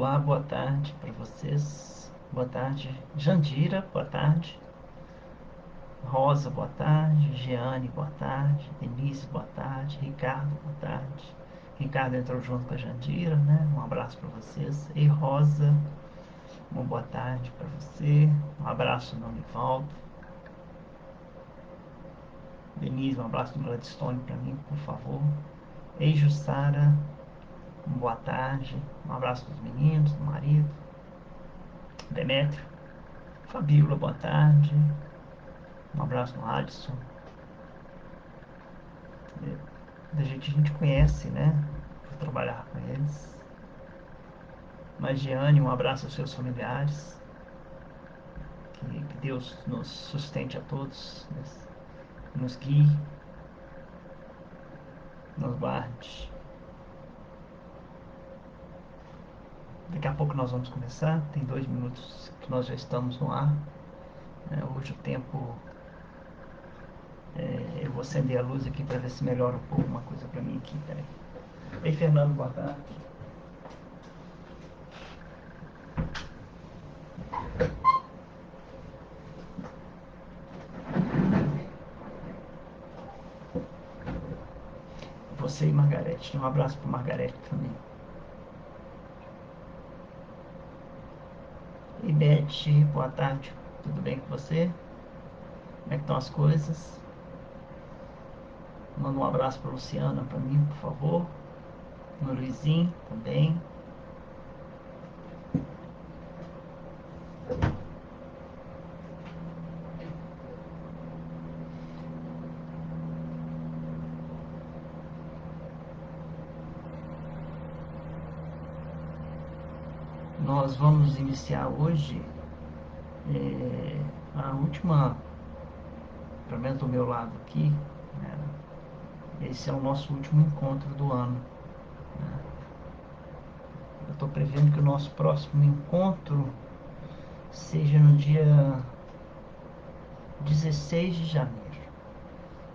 Olá, boa tarde para vocês. Boa tarde, Jandira, boa tarde. Rosa, boa tarde. Jeane, boa tarde. Denise, boa tarde. Ricardo, boa tarde. Ricardo entrou junto com a Jandira, né? Um abraço para vocês. E Rosa, uma boa tarde para você. Um abraço no Nivaldo. Denise, um abraço do Gladstone para mim, por favor. Ei, Jussara, uma boa tarde. Um abraço dos meninos, do marido. Demétrio. Fabíola, boa tarde. Um abraço no Alisson. Da gente a gente conhece, né? Por trabalhar com eles. Mas, Giane, um abraço aos seus familiares. Que Deus nos sustente a todos, nos guie, nos guarde. Daqui a pouco nós vamos começar. Tem 2 minutos que nós já estamos no ar. Hoje o tempo. Eu vou acender a luz aqui para ver se melhora um pouco uma coisa para mim aqui. Peraí. Ei, Fernando, boa tarde. Você e Margarete. Um abraço para Margarete também. E Beth, boa tarde. Tudo bem com você? Como é que estão as coisas? Manda um abraço para Luciana para mim, por favor. No Luizinho também. Nós vamos iniciar hoje a última, pelo menos do meu lado aqui, né? Esse é o nosso último encontro do ano. Né? Eu estou prevendo que o nosso próximo encontro seja no dia 16 de janeiro.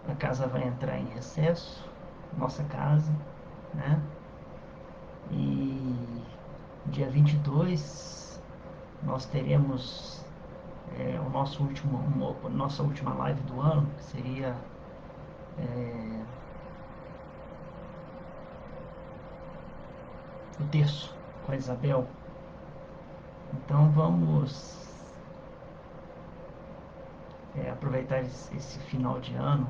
A casa vai entrar em recesso, nossa casa, né? E dia 22 nós teremos nossa última live do ano, que seria o terço com a Isabel. Então vamos aproveitar esse final de ano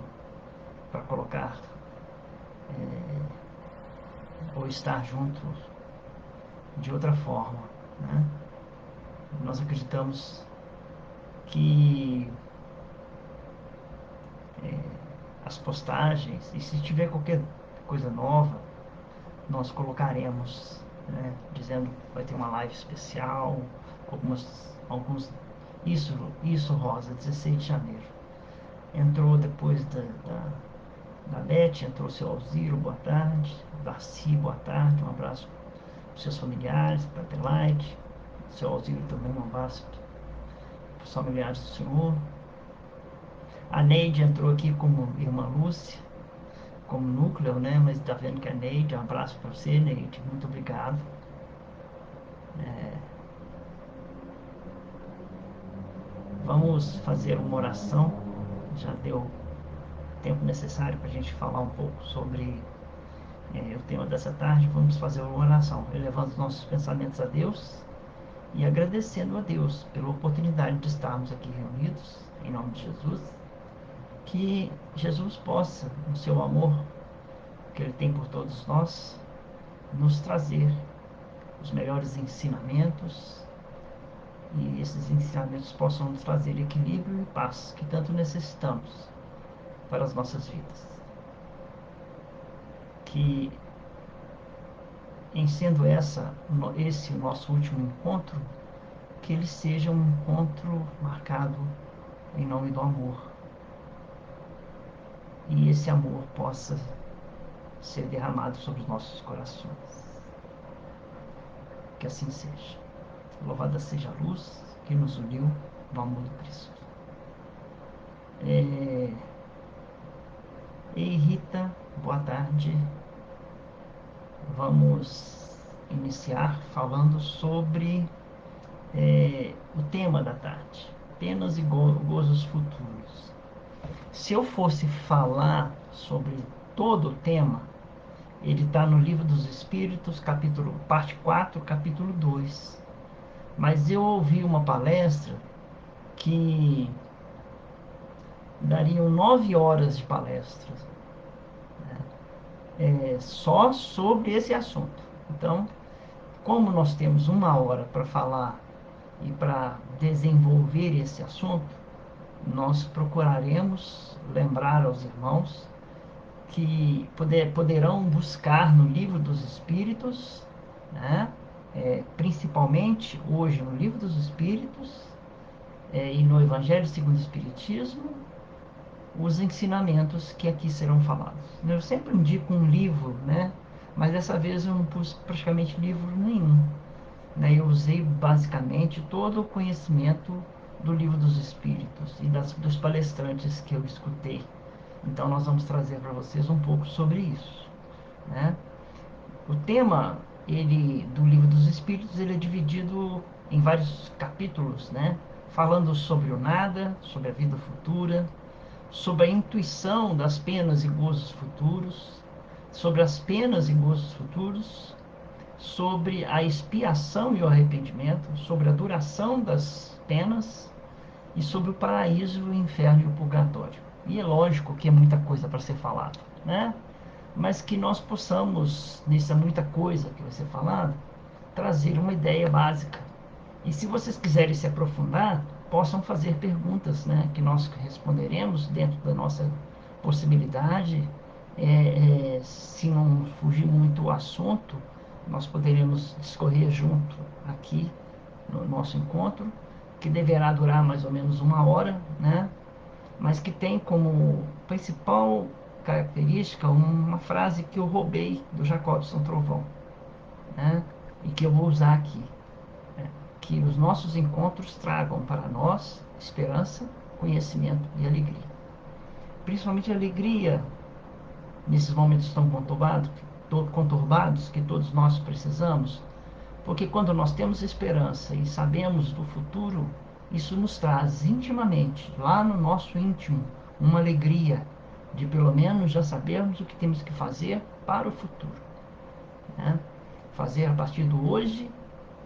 para colocar ou estar juntos de outra forma, né? Nós acreditamos que as postagens, e se tiver qualquer coisa nova, nós colocaremos, né, dizendo que vai ter uma live especial, alguns. Isso, Rosa, 16 de janeiro. Entrou depois da Beth, entrou o seu Alziro, boa tarde. Darcy, boa tarde, um abraço para os seus familiares, para a Adelaide. O seu Alziro também, um abraço para os familiares do senhor. A Neide entrou aqui como irmã Lúcia, como núcleo, né? Mas está vendo que a Neide, um abraço para você, Neide, muito obrigado. Vamos fazer uma oração. Já deu tempo necessário para a gente falar um pouco sobre o tema dessa tarde. Vamos fazer uma oração, elevando os nossos pensamentos a Deus e agradecendo a Deus pela oportunidade de estarmos aqui reunidos, em nome de Jesus. Que Jesus possa, no seu amor que Ele tem por todos nós, nos trazer os melhores ensinamentos, e esses ensinamentos possam nos trazer equilíbrio e paz que tanto necessitamos para as nossas vidas. Que, em sendo esse o nosso último encontro, que ele seja um encontro marcado em nome do amor. E esse amor possa ser derramado sobre os nossos corações. Que assim seja. Louvada seja a luz que nos uniu no amor do Cristo. Ei, Rita, boa tarde. Vamos iniciar falando sobre o tema da tarde, penas e gozos futuros. Se eu fosse falar sobre todo o tema, ele está no Livro dos Espíritos, parte 4, capítulo 2. Mas eu ouvi uma palestra que dariam 9 horas de palestra, só sobre esse assunto. Então, como nós temos 1 hora para falar e para desenvolver esse assunto, nós procuraremos lembrar aos irmãos que poderão buscar no Livro dos Espíritos, né? Principalmente hoje no Livro dos Espíritos, e no Evangelho segundo o Espiritismo, os ensinamentos que aqui serão falados. Eu sempre indico um livro, né? Mas dessa vez eu não pus praticamente livro nenhum, né? Eu usei basicamente todo o conhecimento do Livro dos Espíritos e dos palestrantes que eu escutei. Então nós vamos trazer para vocês um pouco sobre isso, né? O tema do Livro dos Espíritos, ele é dividido em vários capítulos, né? Falando sobre o nada, sobre a vida futura, sobre a intuição das penas e gozos futuros, sobre as penas e gozos futuros, sobre a expiação e o arrependimento, sobre a duração das penas e sobre o paraíso, o inferno e o purgatório. E é lógico que é muita coisa para ser falado, né? Mas que nós possamos, nessa muita coisa que vai ser falado, trazer uma ideia básica. E se vocês quiserem se aprofundar, possam fazer perguntas, né, que nós responderemos dentro da nossa possibilidade. Se não fugir muito o assunto, nós poderemos discorrer junto aqui no nosso encontro, que deverá durar mais ou menos 1 hora, né? Mas que tem como principal característica uma frase que eu roubei do Jacobson Trovão, né? E que eu vou usar aqui, né? Que os nossos encontros tragam para nós esperança, conhecimento e alegria. Principalmente alegria nesses momentos tão conturbados que todos nós precisamos, porque quando nós temos esperança e sabemos do futuro, isso nos traz intimamente, lá no nosso íntimo, uma alegria de pelo menos já sabermos o que temos que fazer para o futuro, né? Fazer a partir do hoje,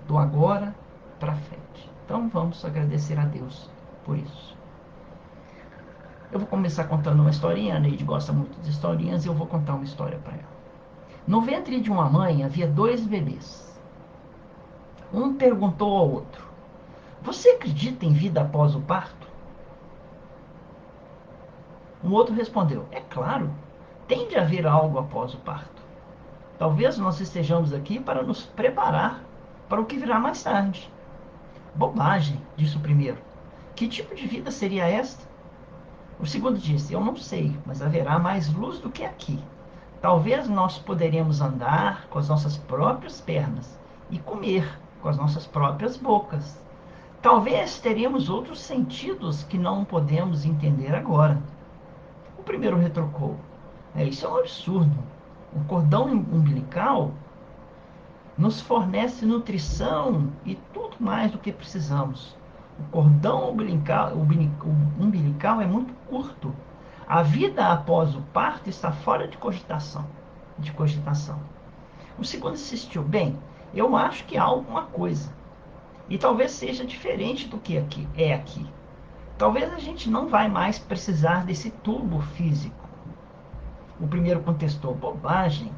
do agora para frente. Então vamos agradecer a Deus por isso. Eu vou começar contando uma historinha. A Neide gosta muito de historinhas e eu vou contar uma história para ela. No ventre de uma mãe havia 2 bebês. Um perguntou ao outro: "Você acredita em vida após o parto?" O outro respondeu: "É claro, tem de haver algo após o parto. Talvez nós estejamos aqui para nos preparar para o que virá mais tarde." "Bobagem", disse o primeiro. "Que tipo de vida seria esta?" O segundo disse: "Eu não sei, mas haverá mais luz do que aqui. Talvez nós poderemos andar com as nossas próprias pernas e comer com as nossas próprias bocas. Talvez teremos outros sentidos que não podemos entender agora." O primeiro retrucou: "Isso é um absurdo. O cordão umbilical nos fornece nutrição e tudo mais do que precisamos. O cordão umbilical é muito curto. A vida após o parto está fora de cogitação." O segundo insistiu: "Bem, eu acho que há alguma coisa. E talvez seja diferente do que aqui. Talvez a gente não vai mais precisar desse tubo físico." O primeiro contestou: "Bobagem.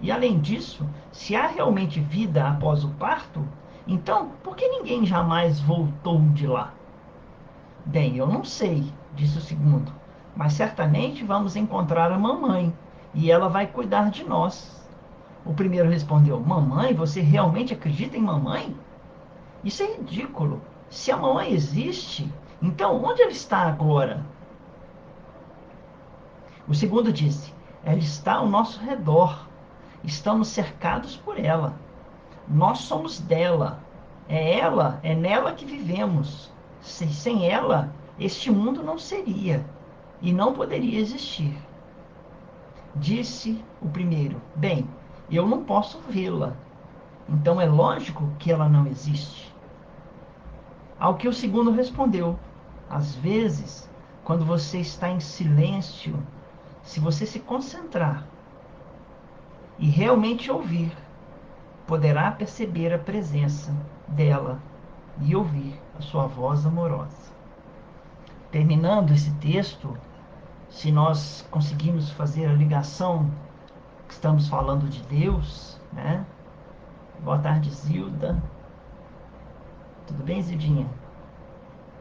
E além disso, se há realmente vida após o parto, então por que ninguém jamais voltou de lá?" "Bem, eu não sei", disse o segundo, "mas certamente vamos encontrar a mamãe e ela vai cuidar de nós." O primeiro respondeu: "Mamãe? Você realmente acredita em mamãe? Isso é ridículo. Se a mamãe existe, então onde ela está agora?" O segundo disse: "Ela está ao nosso redor. Estamos cercados por ela. Nós somos dela. É nela que vivemos. Sem ela, este mundo não seria e não poderia existir." Disse o primeiro: "Bem, eu não posso vê-la. Então é lógico que ela não existe. Ao que o segundo respondeu: às vezes, quando você está em silêncio, se você se concentrar e realmente ouvir, poderá perceber a presença dela e ouvir a sua voz amorosa. Terminando esse texto, se nós conseguirmos fazer a ligação que estamos falando de Deus, né? Boa tarde, Zilda. Tudo bem, Zildinha?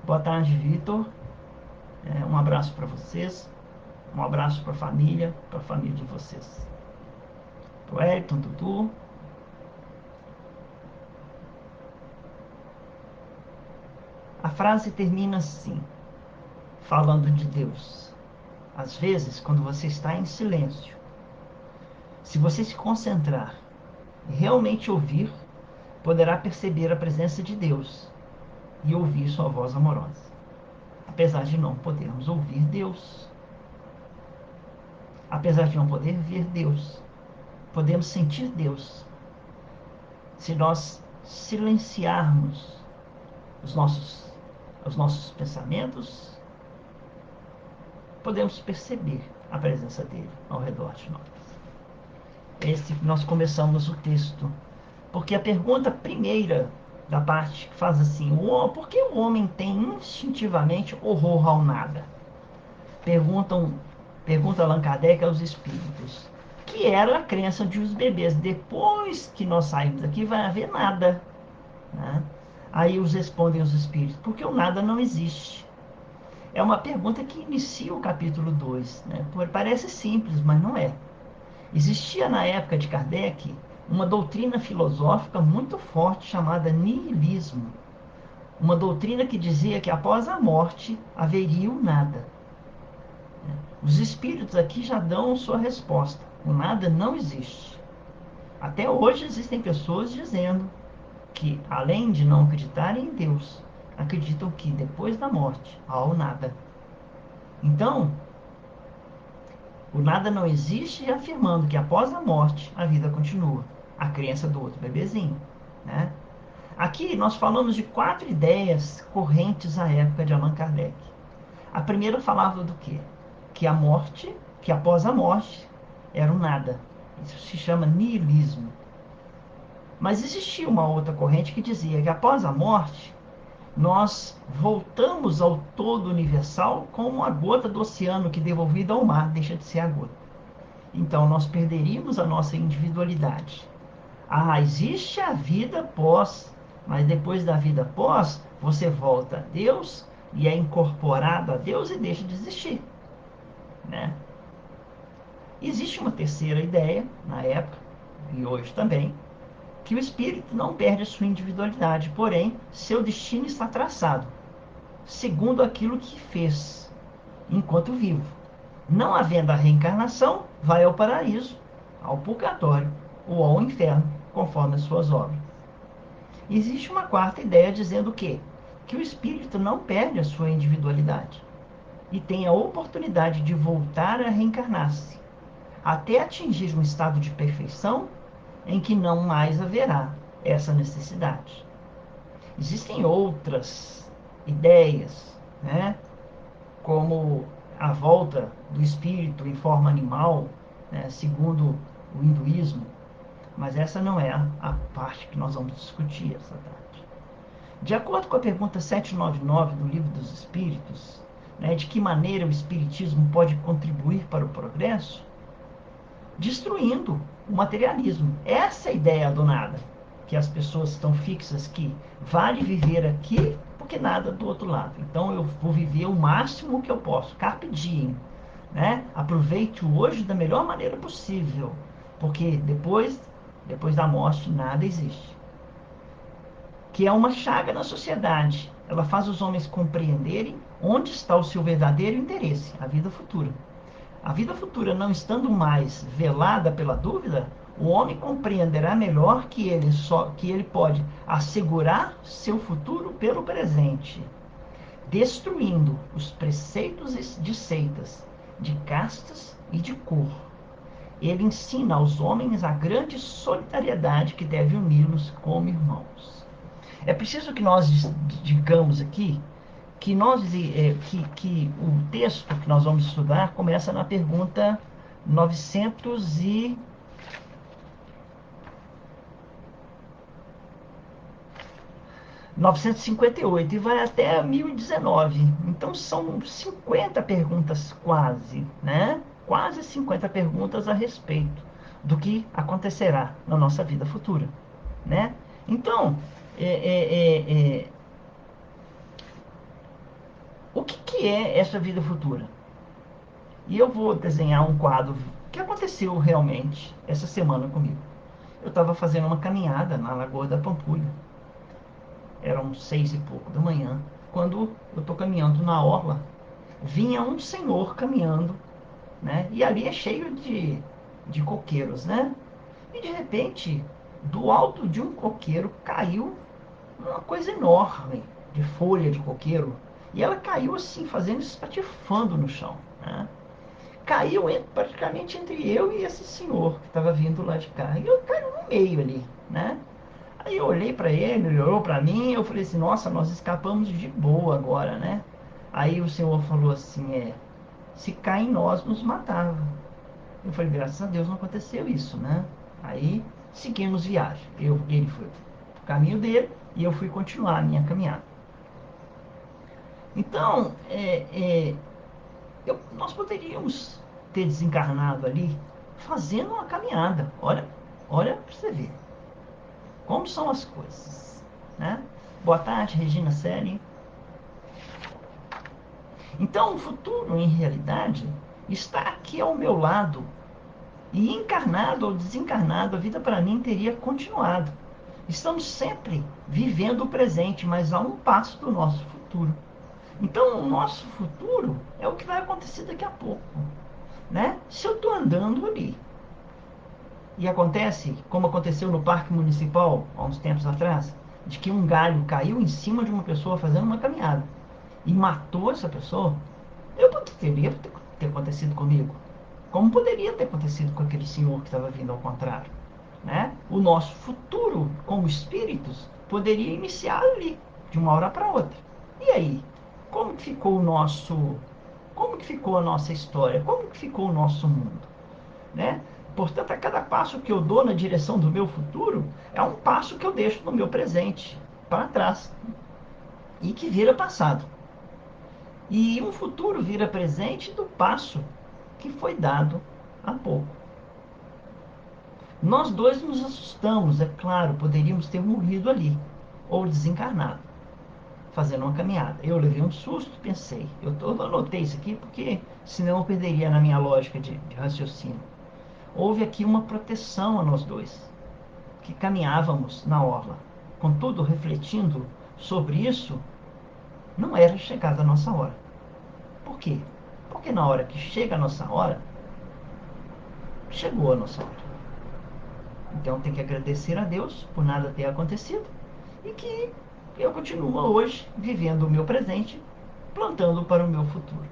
Boa tarde, Vitor. Um abraço para vocês. Um abraço para a família de vocês. Pro Elton, Dudu. A frase termina assim, falando de Deus. Às vezes, quando você está em silêncio, se você se concentrar e realmente ouvir, poderá perceber a presença de Deus e ouvir sua voz amorosa. Apesar de não podermos ouvir Deus, apesar de não poder ver Deus, podemos sentir Deus se nós silenciarmos os nossos, os nossos pensamentos, podemos perceber a presença dele ao redor de nós. Esse nós começamos o texto, porque a pergunta primeira da parte que faz assim: por que o homem tem instintivamente horror ao nada? Perguntam, pergunta Allan Kardec aos espíritos, que era a crença de os bebês. Depois que nós saímos daqui, vai haver nada. Né? Aí os respondem os espíritos, porque o nada não existe. É uma pergunta que inicia o capítulo 2. Né? Parece simples, mas não é. Existia na época de Kardec uma doutrina filosófica muito forte chamada niilismo. Uma doutrina que dizia que após a morte haveria o nada. Os espíritos aqui já dão sua resposta. O nada não existe. Até hoje existem pessoas dizendo que, além de não acreditarem em Deus, acreditam que depois da morte há o nada. Então, o nada não existe, afirmando que após a morte a vida continua. A crença do outro bebezinho. Né? Aqui nós falamos de 4 ideias correntes à época de Allan Kardec. A primeira falava do quê? Que a morte, que após a morte, era o nada. Isso se chama niilismo. Mas existia uma outra corrente que dizia que após a morte, nós voltamos ao todo universal como a gota do oceano que devolvida ao mar deixa de ser a gota. Então nós perderíamos a nossa individualidade. Ah, existe a vida pós, mas depois da vida pós, você volta a Deus e é incorporado a Deus e deixa de existir. Né? Existe uma terceira ideia, na época, e hoje também, que o espírito não perde a sua individualidade, porém, seu destino está traçado, segundo aquilo que fez, enquanto vivo. Não havendo a reencarnação, vai ao paraíso, ao purgatório ou ao inferno, conforme as suas obras. Existe uma quarta ideia dizendo o quê? Que o espírito não perde a sua individualidade e tem a oportunidade de voltar a reencarnar-se, até atingir um estado de perfeição em que não mais haverá essa necessidade. Existem outras ideias, né, como a volta do espírito em forma animal, né, segundo o hinduísmo, mas essa não é a parte que nós vamos discutir essa tarde. De acordo com a pergunta 799 do Livro dos Espíritos, né, de que maneira o espiritismo pode contribuir para o progresso? Destruindo o materialismo. Essa é a ideia do nada, que as pessoas estão fixas que vale viver aqui porque nada do outro lado. Então eu vou viver o máximo que eu posso, carpe diem, né? Aproveite o hoje da melhor maneira possível, porque depois da morte nada existe. Que é uma chaga na sociedade. Ela faz os homens compreenderem onde está o seu verdadeiro interesse, a vida futura. A vida futura não estando mais velada pela dúvida, o homem compreenderá melhor que ele pode assegurar seu futuro pelo presente, destruindo os preceitos de seitas, de castas e de cor, ele ensina aos homens a grande solidariedade que deve uni-los como irmãos. É preciso que nós digamos aqui que o texto que nós vamos estudar começa na pergunta 958 e vai até 1019. Então são 50 perguntas quase, né? Quase 50 perguntas a respeito do que acontecerá na nossa vida futura, né? Então, é, é, é, o que é essa vida futura? E eu vou desenhar um quadro que aconteceu realmente essa semana comigo. Eu estava fazendo uma caminhada na Lagoa da Pampulha. Eram 6 e pouco da manhã. Quando eu estou caminhando na orla, vinha um senhor caminhando, né? E ali é cheio de coqueiros, né? E de repente, do alto de um coqueiro caiu uma coisa enorme de folha de coqueiro. E ela caiu assim, fazendo espatifando no chão, né? Caiu praticamente entre eu e esse senhor que estava vindo lá de cá. E eu caí no meio ali, né? Aí eu olhei para ele, ele olhou para mim, eu falei assim, nossa, nós escapamos de boa agora, né? Aí o senhor falou assim, se cair em nós, nos matava. Eu falei, graças a Deus não aconteceu isso, né? Aí seguimos viagem. Ele foi pro caminho dele e eu fui continuar a minha caminhada. Então, nós poderíamos ter desencarnado ali fazendo uma caminhada. Olha para você ver como são as coisas, né? Boa tarde, Regina Selle. Então, o futuro, em realidade, está aqui ao meu lado. E encarnado ou desencarnado, a vida para mim teria continuado. Estamos sempre vivendo o presente, mas a um passo do nosso futuro. Então, o nosso futuro é o que vai acontecer daqui a pouco, né? Se eu estou andando ali e acontece, como aconteceu no Parque Municipal há uns tempos atrás, de que um galho caiu em cima de uma pessoa fazendo uma caminhada e matou essa pessoa, eu poderia ter acontecido comigo, como poderia ter acontecido com aquele senhor que estava vindo ao contrário, né? O nosso futuro como espíritos poderia iniciar ali, de uma hora para outra. E aí, como que ficou o nosso, como que ficou a nossa história? Como que ficou o nosso mundo, né? Portanto, a cada passo que eu dou na direção do meu futuro é um passo que eu deixo no meu presente para trás e que vira passado. E um futuro vira presente do passo que foi dado há pouco. Nós dois nos assustamos, é claro, poderíamos ter morrido ali, ou desencarnado, fazendo uma caminhada. Eu levei um susto, pensei, eu anotei isso aqui porque senão eu perderia na minha lógica de raciocínio. Houve aqui uma proteção a nós dois, que caminhávamos na orla. Contudo, refletindo sobre isso, não era chegada a nossa hora. Por quê? Porque na hora que chega a nossa hora, chegou a nossa hora. Então tem que agradecer a Deus por nada ter acontecido e que eu continuo hoje vivendo o meu presente, plantando para o meu futuro.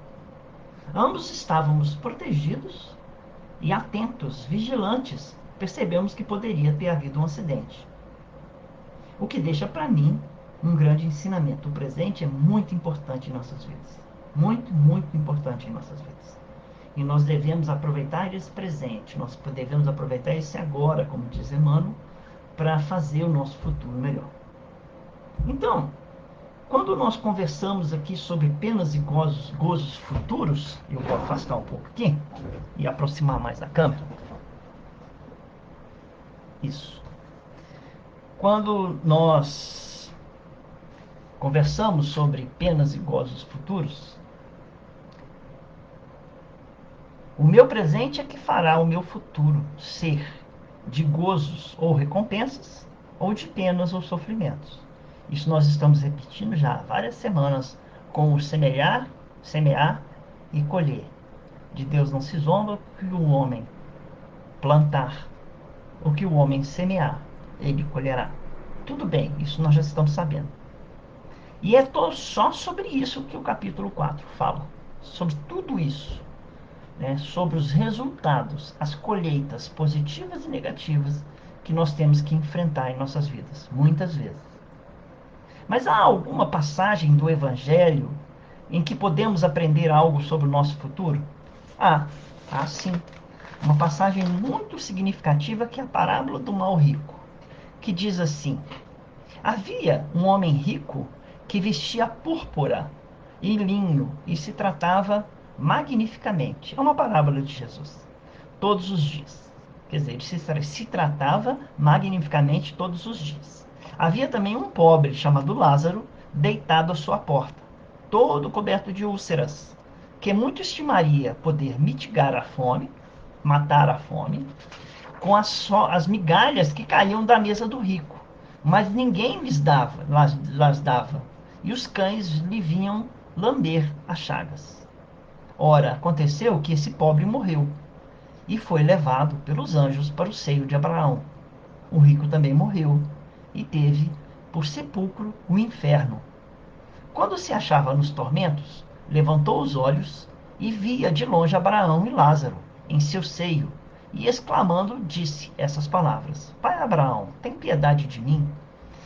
Ambos estávamos protegidos e atentos, vigilantes. Percebemos que poderia ter havido um acidente. O que deixa para mim um grande ensinamento. O presente é muito importante em nossas vidas. Muito, muito importante em nossas vidas. E nós devemos aproveitar esse presente, nós devemos aproveitar esse agora, como diz Emmanuel, para fazer o nosso futuro melhor. Então, quando nós conversamos aqui sobre penas e gozos futuros, eu vou afastar um pouco aqui e aproximar mais da câmera. Isso. Quando nós conversamos sobre penas e gozos futuros, o meu presente é que fará o meu futuro ser de gozos ou recompensas, ou de penas ou sofrimentos. Isso nós estamos repetindo já há várias semanas com o semear e colher. De Deus não se zomba, que o homem plantar, o que o homem semear, ele colherá. Tudo bem, isso nós já estamos sabendo. E é só sobre isso que o capítulo 4 fala. Sobre tudo isso. né, sobre os resultados, as colheitas positivas e negativas que nós temos que enfrentar em nossas vidas, muitas vezes. Mas há alguma passagem do Evangelho em que podemos aprender algo sobre o nosso futuro? Há sim. Uma passagem muito significativa que é a parábola do mal rico, que diz assim: havia um homem rico que vestia púrpura e linho e se tratava magnificamente. É uma parábola de Jesus. Todos os dias. Quer dizer, ele se tratava magnificamente todos os dias. Havia também um pobre chamado Lázaro, deitado à sua porta, todo coberto de úlceras, que muito estimaria poder mitigar a fome, matar a fome, com as migalhas que caíam da mesa do rico. Mas ninguém las dava, e os cães lhe vinham lamber as chagas. Ora, aconteceu que esse pobre morreu e foi levado pelos anjos para o seio de Abraão. O rico também morreu e teve por sepulcro o inferno. Quando se achava nos tormentos, levantou os olhos e via de longe Abraão e Lázaro em seu seio, e exclamando, disse essas palavras: Pai Abraão, tem piedade de mim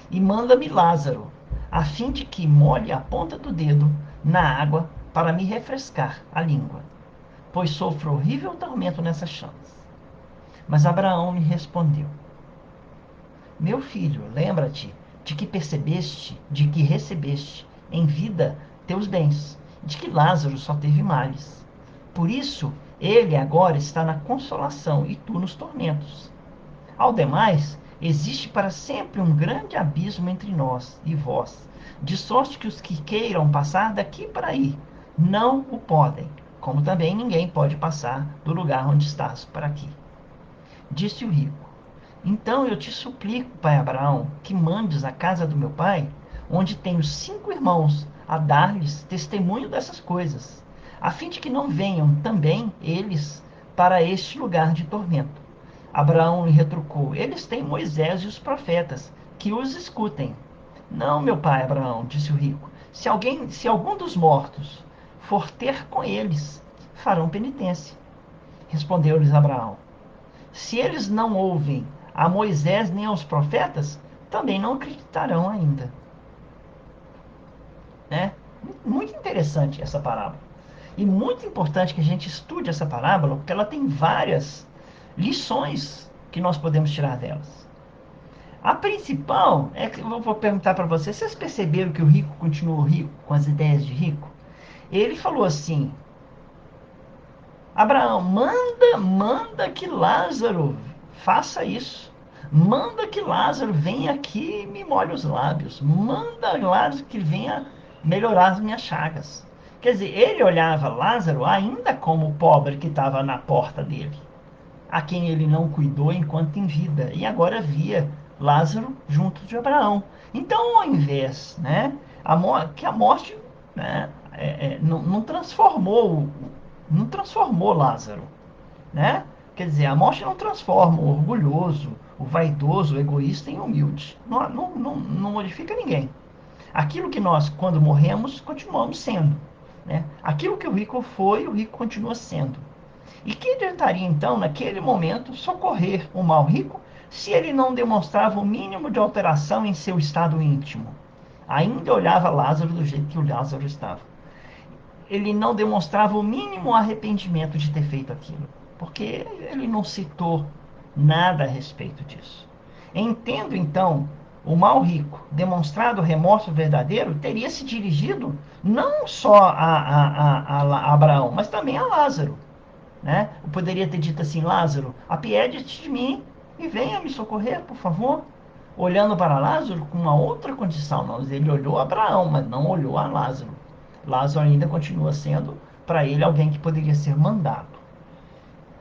e manda-me Lázaro, a fim de que molhe a ponta do dedo na água para me refrescar a língua, pois sofro horrível tormento nessas chamas. Mas Abraão lhe respondeu: Meu filho, lembra-te de que recebeste em vida teus bens, de que Lázaro só teve males. Por isso, ele agora está na consolação e tu nos tormentos. Ao demais, existe para sempre um grande abismo entre nós e vós, de sorte que os que queiram passar daqui para aí não o podem, como também ninguém pode passar do lugar onde estás para aqui. Disse o rico: então eu te suplico, pai Abraão, que mandes à casa do meu pai, onde tenho 5 irmãos, a dar-lhes testemunho dessas coisas, a fim de que não venham também eles para este lugar de tormento. Abraão lhe retrucou: eles têm Moisés e os profetas, que os escutem. Não, meu pai Abraão, disse o rico, se algum dos mortos for ter com eles, farão penitência. Respondeu-lhes Abraão: se eles não ouvem a Moisés nem aos profetas, também não acreditarão ainda. Né? Muito interessante essa parábola. E muito importante que a gente estude essa parábola, porque ela tem várias lições que nós podemos tirar delas. A principal é que eu vou perguntar para vocês: vocês perceberam que o rico continuou rico com as ideias de rico? Ele falou assim: Abraão, manda que Lázaro faça isso. Manda que Lázaro venha aqui e me molhe os lábios. Manda Lázaro que venha melhorar as minhas chagas. Quer dizer, ele olhava Lázaro ainda como o pobre que estava na porta dele, a quem ele não cuidou enquanto em vida. E agora via Lázaro junto de Abraão. Então, ao invés, né, que a morte, né, não transformou Lázaro, né? Quer dizer, a morte não transforma o orgulhoso, o vaidoso, o egoísta em humilde. Não modifica ninguém. Aquilo que nós, quando morremos, continuamos sendo, né? Aquilo que o rico foi, o rico continua sendo. E que adiantaria então, naquele momento, socorrer o mal rico se ele não demonstrava o mínimo de alteração em seu estado íntimo? Ainda olhava Lázaro do jeito que o Lázaro estava. Ele não demonstrava o mínimo arrependimento de ter feito aquilo, porque ele não citou nada a respeito disso. Entendo então, o mal rico, demonstrado remorso verdadeiro, teria se dirigido não só a Abraão, mas também a Lázaro. Né? Eu poderia ter dito assim: Lázaro, apiede-te de mim e venha me socorrer, por favor. Olhando para Lázaro com uma outra condição. Não, ele olhou a Abraão, mas não olhou a Lázaro. Lázaro ainda continua sendo, para ele, alguém que poderia ser mandado.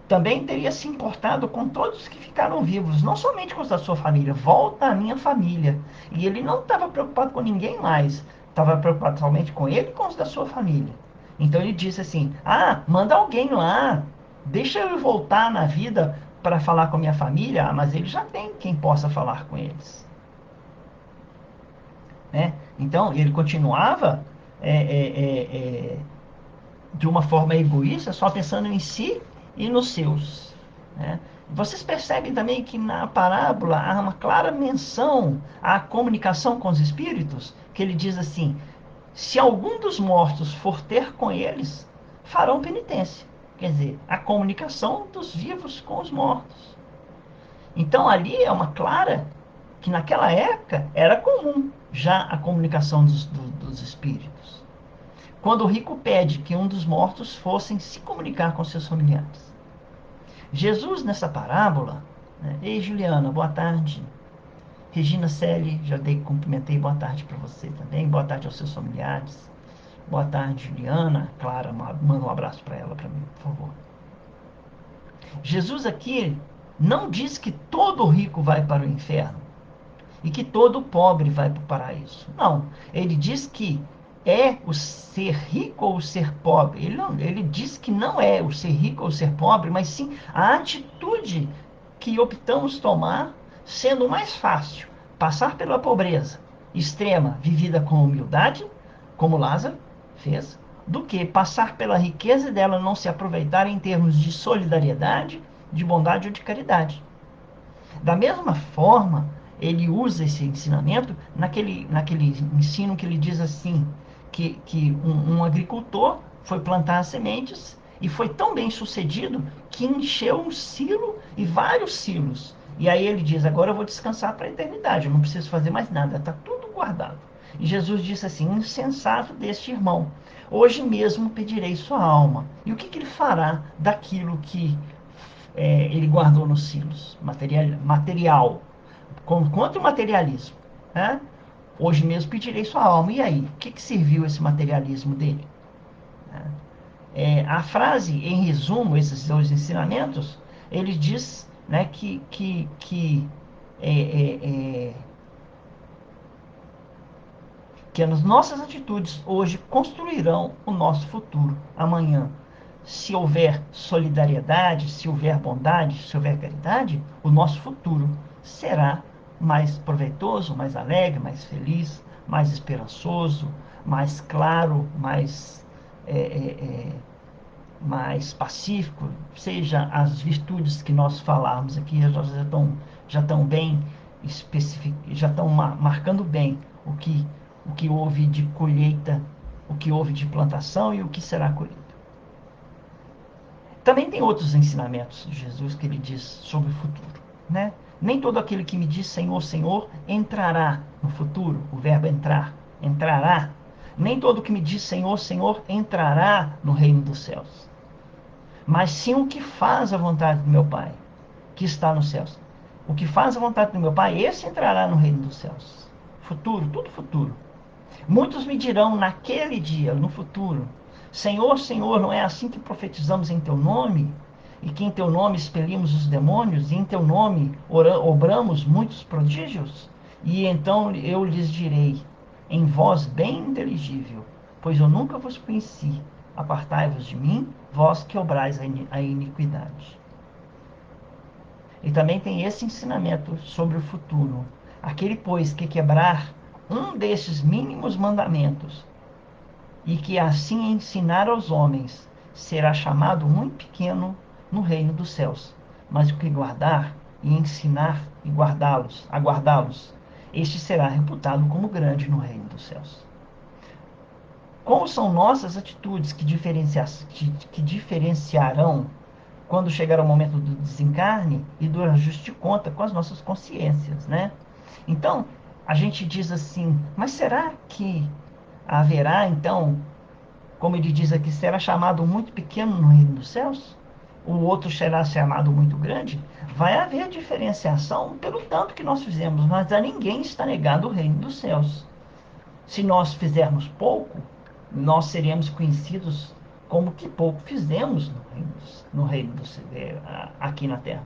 Também teria se importado com todos que ficaram vivos, não somente com os da sua família. Volta à minha família. E ele não estava preocupado com ninguém mais. Estava preocupado somente com ele e com os da sua família. Então ele disse assim: manda alguém lá. Deixa eu voltar na vida para falar com a minha família. Mas ele já tem quem possa falar com eles. Né? Então ele continuava é, é, é, de uma forma egoísta, só pensando em si e nos seus, né? Vocês percebem também que na parábola há uma clara menção à comunicação com os espíritos, que ele diz assim: se algum dos mortos for ter com eles, farão penitência. Quer dizer, a comunicação dos vivos com os mortos. Então ali é uma clara que naquela época era comum já a comunicação dos espíritos. Quando o rico pede que um dos mortos fossem se comunicar com seus familiares. Jesus, nessa parábola, né? Ei, Juliana, boa tarde. Regina Selle, já dei cumprimentei, boa tarde para você também. Boa tarde aos seus familiares. Boa tarde, Juliana. Clara, manda um abraço para ela, para mim, por favor. Jesus aqui não diz que todo rico vai para o inferno e que todo pobre vai para o paraíso. Não. Ele diz que é o ser rico ou o ser pobre. Ele diz que não é o ser rico ou o ser pobre, mas sim a atitude que optamos tomar, sendo mais fácil passar pela pobreza extrema, vivida com humildade, como Lázaro fez, do que passar pela riqueza dela não se aproveitar em termos de solidariedade, de bondade ou de caridade. Da mesma forma, ele usa esse ensinamento naquele ensino que ele diz assim, que um agricultor foi plantar as sementes e foi tão bem sucedido que encheu um silo e vários silos. E aí ele diz, agora eu vou descansar para a eternidade, eu não preciso fazer mais nada, está tudo guardado. E Jesus disse assim, insensato deste irmão, hoje mesmo pedirei sua alma. E o que ele fará daquilo que ele guardou nos silos? Material, contra o materialismo, né? Hoje mesmo pedirei sua alma. E aí? O que serviu esse materialismo dele? A frase, em resumo, esses dois ensinamentos, ele diz, né, é, é, é, que as nossas atitudes hoje construirão o nosso futuro amanhã. Se houver solidariedade, se houver bondade, se houver caridade, o nosso futuro será mais proveitoso, mais alegre, mais feliz, mais esperançoso, mais claro, é, é, é, mais pacífico. Seja as virtudes que nós falarmos aqui já estão bem já estão marcando bem o que houve de colheita, o que houve de plantação e o que será colhido. Também tem outros ensinamentos de Jesus que ele diz sobre o futuro, né? Nem todo aquele que me diz Senhor, Senhor entrará no futuro. O verbo entrar, entrará. Nem todo que me diz Senhor, Senhor entrará no reino dos céus. Mas sim o que faz a vontade do meu Pai, que está nos céus. O que faz a vontade do meu Pai, esse entrará no reino dos céus. Futuro, tudo futuro. Muitos me dirão naquele dia, no futuro, Senhor, Senhor, não é assim que profetizamos em teu nome? E que em teu nome expelimos os demônios? E em teu nome obramos muitos prodígios? E então eu lhes direi, em voz bem inteligível, pois eu nunca vos conheci. Apartai-vos de mim, vós que obrais a iniquidade. E também tem esse ensinamento sobre o futuro. Aquele, pois, que quebrar um desses mínimos mandamentos e que assim ensinar aos homens, será chamado muito pequeno no reino dos céus. Mas o que guardar e ensinar e aguardá-los, este será reputado como grande no reino dos céus. Como são nossas atitudes que diferenciarão quando chegar o momento do desencarne e do ajuste de conta com as nossas consciências, né? Então, a gente diz assim, mas será que haverá, então, como ele diz aqui, será chamado muito pequeno no reino dos céus? O outro será chamado muito grande? Vai haver diferenciação pelo tanto que nós fizemos, mas a ninguém está negado o reino dos céus. Se nós fizermos pouco, nós seremos conhecidos como que pouco fizemos no reino aqui na Terra.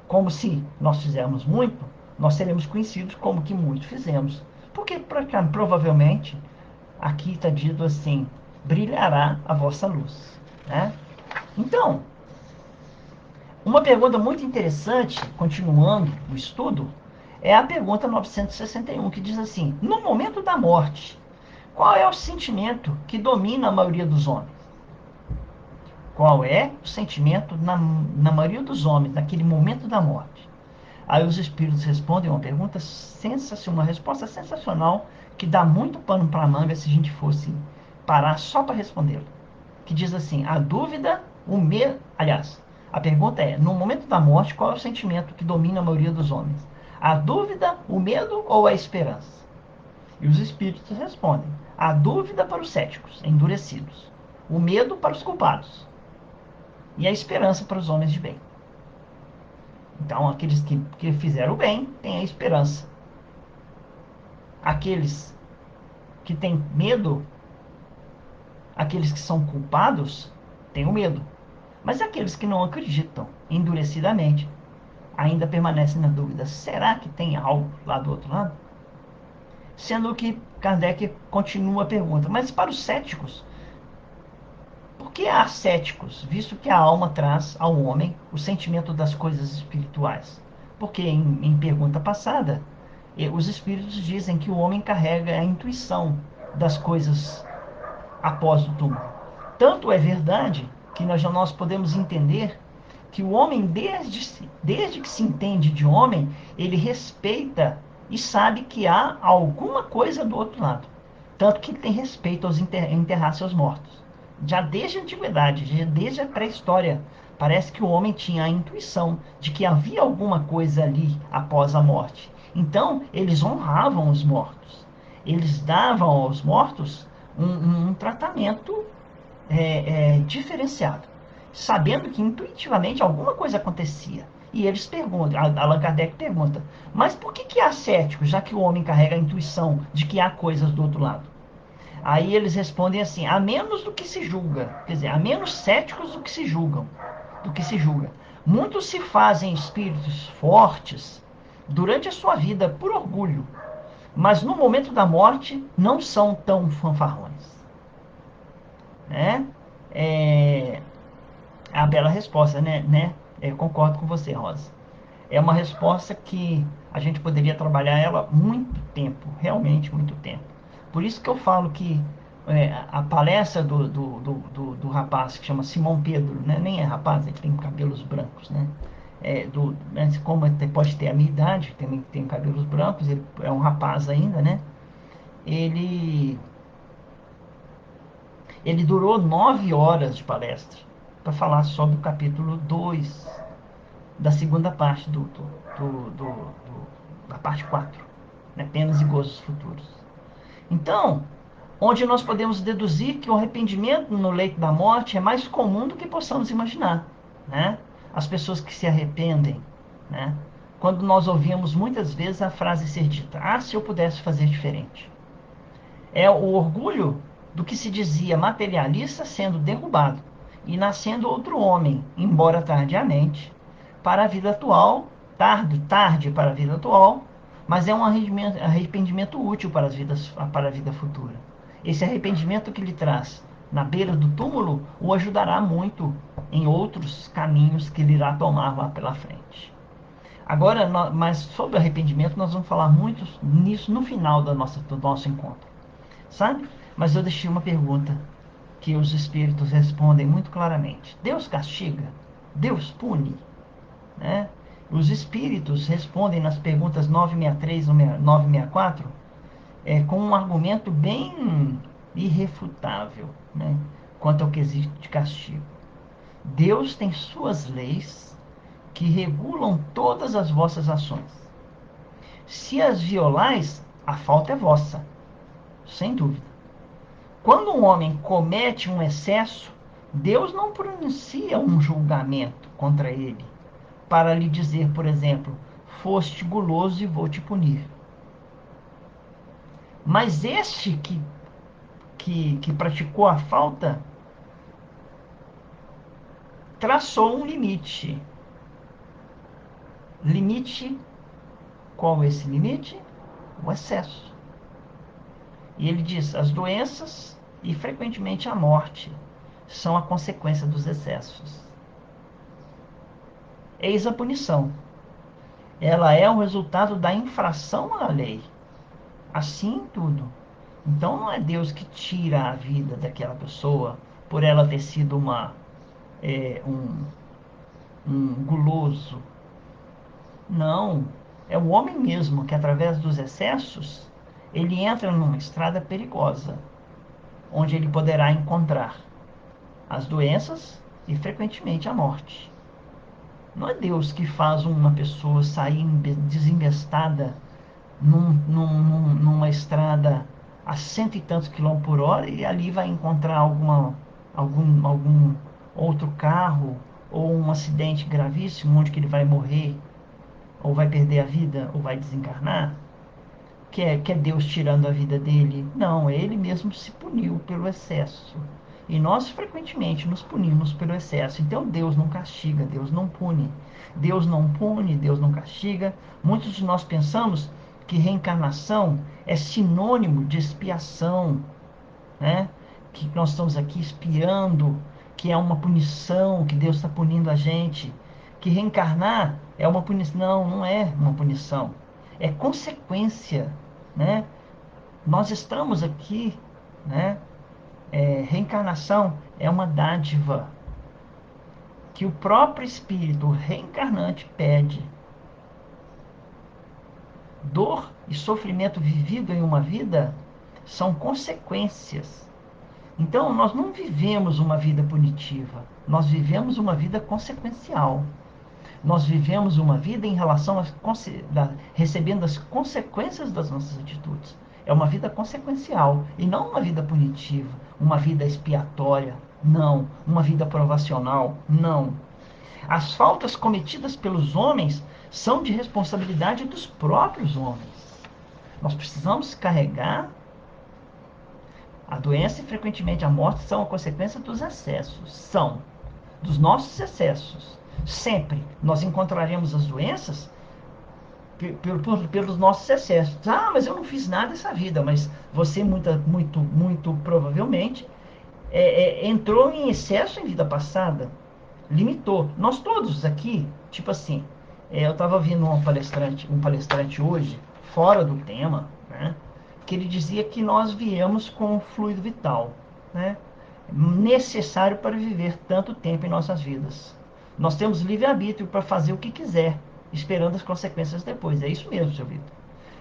Como se nós fizermos muito, nós seremos conhecidos como que muito fizemos. Porque provavelmente aqui está dito assim, brilhará a vossa luz. Né? Então, uma pergunta muito interessante, continuando o estudo, é a pergunta 961, que diz assim, no momento da morte, qual é o sentimento que domina a maioria dos homens? qual é o sentimento na maioria dos homens, naquele momento da morte. Aí os espíritos respondem uma pergunta sensacional, uma resposta sensacional, que dá muito pano para a manga se a gente fosse parar só para respondê-la. Que diz assim: a dúvida, o medo. Aliás, a pergunta é: no momento da morte, qual é o sentimento que domina a maioria dos homens? A dúvida, o medo ou a esperança? E os espíritos respondem: a dúvida para os céticos, endurecidos, o medo para os culpados e a esperança para os homens de bem. Então, aqueles que fizeram o bem têm a esperança. Aqueles que têm medo, aqueles que são culpados, têm o medo. Mas aqueles que não acreditam endurecidamente ainda permanecem na dúvida: será que tem algo lá do outro lado? Sendo que Kardec continua a pergunta: mas para os céticos, por que há céticos, visto que a alma traz ao homem o sentimento das coisas espirituais? Porque em pergunta passada, os espíritos dizem que o homem carrega a intuição das coisas após o túmulo. Tanto é verdade que nós podemos entender que o homem, desde que se entende de homem, ele respeita e sabe que há alguma coisa do outro lado. Tanto que ele tem respeito aos enterrar seus mortos. Já desde a antiguidade, já desde a pré-história, parece que o homem tinha a intuição de que havia alguma coisa ali após a morte. Então, eles honravam os mortos. Eles davam aos mortos um tratamento diferenciado, sabendo que intuitivamente alguma coisa acontecia. E eles perguntam, Allan Kardec pergunta: mas por que há céticos, já que o homem carrega a intuição de que há coisas do outro lado? Aí eles respondem assim: a menos do que se julga, quer dizer, a menos céticos do que se julgam, do que se julga. Muitos se fazem espíritos fortes durante a sua vida por orgulho, mas no momento da morte não são tão fanfarrões, né? É a bela resposta, né? Eu concordo com você, Rosa. É uma resposta que a gente poderia trabalhar ela muito tempo, realmente muito tempo. Por isso que eu falo que a palestra do rapaz que chama Simão Pedro, né? Nem é rapaz, ele tem cabelos brancos, né? Como ele pode ter a minha idade, tem cabelos brancos, ele é um rapaz ainda, né? Ele, ele durou 9 horas de palestra para falar sobre o capítulo 2 da segunda parte da parte 4, né? Penas e gozos futuros. Então, onde nós podemos deduzir que o arrependimento no leito da morte é mais comum do que possamos imaginar, né? As pessoas que se arrependem, né? Quando nós ouvimos muitas vezes a frase ser dita: ah, se eu pudesse fazer diferente. É o orgulho do que se dizia materialista sendo derrubado e nascendo outro homem, embora tardiamente, para a vida atual, tarde para a vida atual, mas é um arrependimento útil para a vida futura. Esse arrependimento que lhe traz na beira do túmulo o ajudará muito em outros caminhos que ele irá tomar lá pela frente. Agora, mas sobre arrependimento, nós vamos falar muito nisso no final do nosso encontro, sabe? Mas eu deixei uma pergunta que os espíritos respondem muito claramente: Deus castiga? Deus pune? Né? Os espíritos respondem nas perguntas 963 e 964 com um argumento bem irrefutável, né? Quanto ao quesito de castigo. Deus tem suas leis que regulam todas as vossas ações. Se as violais, a falta é vossa, sem dúvida. Quando um homem comete um excesso, Deus não pronuncia um julgamento contra ele para lhe dizer, por exemplo, foste guloso e vou te punir. Mas este que praticou a falta traçou um limite. Limite, qual é esse limite? O excesso. E ele diz: as doenças e frequentemente a morte são a consequência dos excessos. Eis a punição. Ela é o resultado da infração à lei. Assim tudo. Então não é Deus que tira a vida daquela pessoa por ela ter sido um guloso. Não, é o homem mesmo que, através dos excessos, ele entra numa estrada perigosa, onde ele poderá encontrar as doenças e, frequentemente, a morte. Não é Deus que faz uma pessoa sair desembestada numa estrada a cento e tantos quilômetros por hora e ali vai encontrar algum outro carro ou um acidente gravíssimo onde que ele vai morrer ou vai perder a vida ou vai desencarnar. Que é Deus tirando a vida dele. Não, ele mesmo se puniu pelo excesso. E nós frequentemente nos punimos pelo excesso. Então Deus não castiga, Deus não pune. Deus não pune, Deus não castiga. Muitos de nós pensamos que reencarnação é sinônimo de expiação, né? Que nós estamos aqui espiando, que é uma punição, que Deus está punindo a gente. Que reencarnar é uma punição. Não, não é uma punição. É consequência, né? Nós estamos aqui, né? Reencarnação é uma dádiva que o próprio espírito reencarnante pede. Dor e sofrimento vivido em uma vida são consequências. Então, nós não vivemos uma vida punitiva, nós vivemos uma vida consequencial. Nós vivemos uma vida em relação a recebendo as consequências das nossas atitudes. É uma vida consequencial e não uma vida punitiva, uma vida expiatória, não, uma vida provacional, não. As faltas cometidas pelos homens são de responsabilidade dos próprios homens. Nós precisamos carregar a doença e frequentemente a morte são a consequência dos excessos, são dos nossos excessos. Sempre nós encontraremos as doenças pelos nossos excessos. Ah, mas eu não fiz nada essa vida. Mas você, muito provavelmente, entrou em excesso em vida passada. Limitou. Nós todos aqui, tipo assim, eu estava ouvindo um palestrante hoje, fora do tema, né, que ele dizia que nós viemos com o fluido vital, né, necessário para viver tanto tempo em nossas vidas. Nós temos livre-arbítrio para fazer o que quiser, esperando as consequências depois. É isso mesmo, seu Vitor.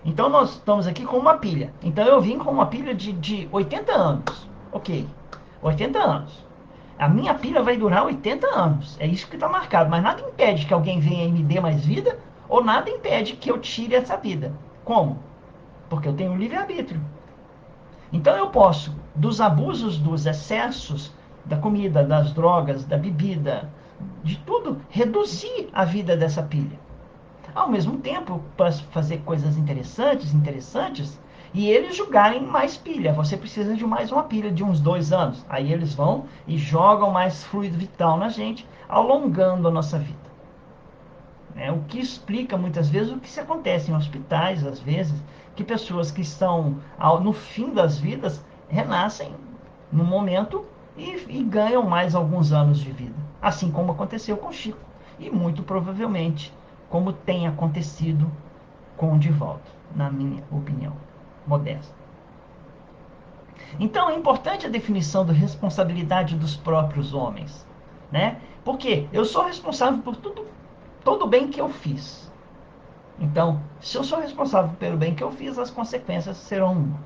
Então nós estamos aqui com uma pilha. Então eu vim com uma pilha de 80 anos. Ok, 80 anos. A minha pilha vai durar 80 anos. É isso que está marcado. Mas nada impede que alguém venha e me dê mais vida, ou nada impede que eu tire essa vida. Como? Porque eu tenho livre-arbítrio. Então eu posso, dos abusos, dos excessos, da comida, das drogas, da bebida, de tudo, reduzir a vida dessa pilha. Ao mesmo tempo, para fazer coisas interessantes, e eles jogarem mais pilha. Você precisa de mais uma pilha de uns 2 anos. Aí eles vão e jogam mais fluido vital na gente, alongando a nossa vida. O que explica muitas vezes o que se acontece em hospitais, às vezes, que pessoas que estão no fim das vidas renascem no momento e ganham mais alguns anos de vida. Assim como aconteceu com Chico. E muito provavelmente, como tem acontecido com o Divaldo, na minha opinião modesta. Então é importante a definição da responsabilidade dos próprios homens, né? Porque eu sou responsável por todo o bem que eu fiz. Então, se eu sou responsável pelo bem que eu fiz, as consequências serão uma.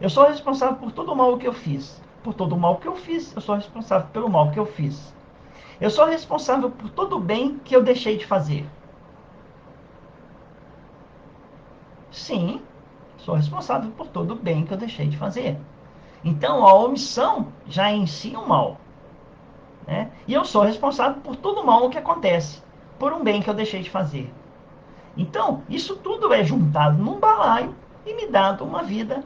Eu sou responsável por todo o mal que eu fiz. Por todo o mal que eu fiz, eu sou responsável pelo mal que eu fiz. Eu sou responsável por todo o bem que eu deixei de fazer. Sim, sou responsável por todo o bem que eu deixei de fazer. Então, a omissão já é em si um mal. Né? E eu sou responsável por todo o mal que acontece, por um bem que eu deixei de fazer. Então, isso tudo é juntado num balaio e me dado uma vida,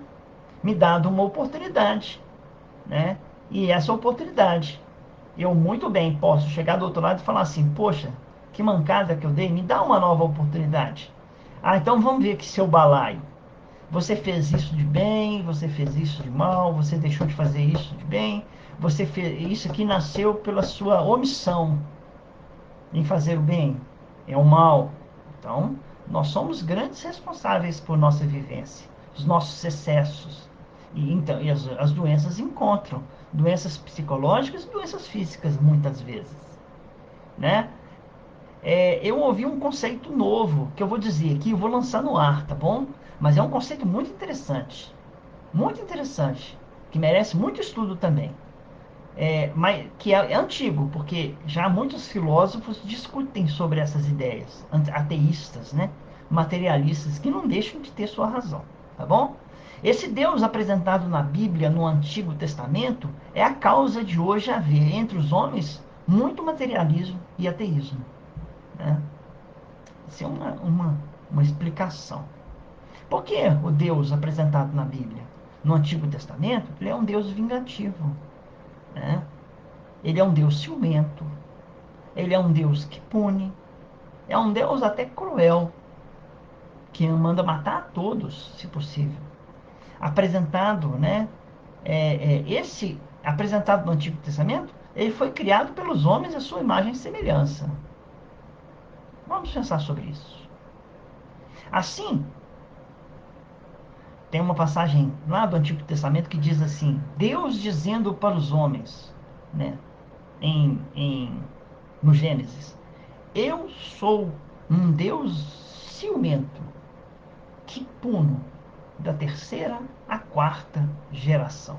me dado uma oportunidade. Né? E essa oportunidade, eu muito bem posso chegar do outro lado e falar assim, poxa, que mancada que eu dei, me dá uma nova oportunidade. Ah, então vamos ver aqui seu balaio. Você fez isso de bem, você fez isso de mal, você deixou de fazer isso de bem, você fez isso aqui nasceu pela sua omissão em fazer o bem, é o mal. Então, nós somos grandes responsáveis por nossa vivência, os nossos excessos. Então, as doenças encontram doenças psicológicas e doenças físicas, muitas vezes, né? Eu ouvi um conceito novo, que eu vou dizer aqui, eu vou lançar no ar, tá bom? Mas é um conceito muito interessante, que merece muito estudo também. Mas que é antigo, porque já muitos filósofos discutem sobre essas ideias, ateístas, né? Materialistas, que não deixam de ter sua razão, tá bom? Esse Deus apresentado na Bíblia, no Antigo Testamento, é a causa de hoje haver entre os homens muito materialismo e ateísmo, né? Isso é uma explicação. Por que o Deus apresentado na Bíblia, no Antigo Testamento, ele é um Deus vingativo, né? Ele é um Deus ciumento, ele é um Deus que pune, é um Deus até cruel, que manda matar a todos, se possível. Apresentado, né? Esse apresentado no Antigo Testamento, ele foi criado pelos homens à sua imagem e semelhança. Vamos pensar sobre isso. Assim, tem uma passagem lá do Antigo Testamento que diz assim: Deus dizendo para os homens, né? No Gênesis, eu sou um Deus ciumento que puno da terceira à quarta geração.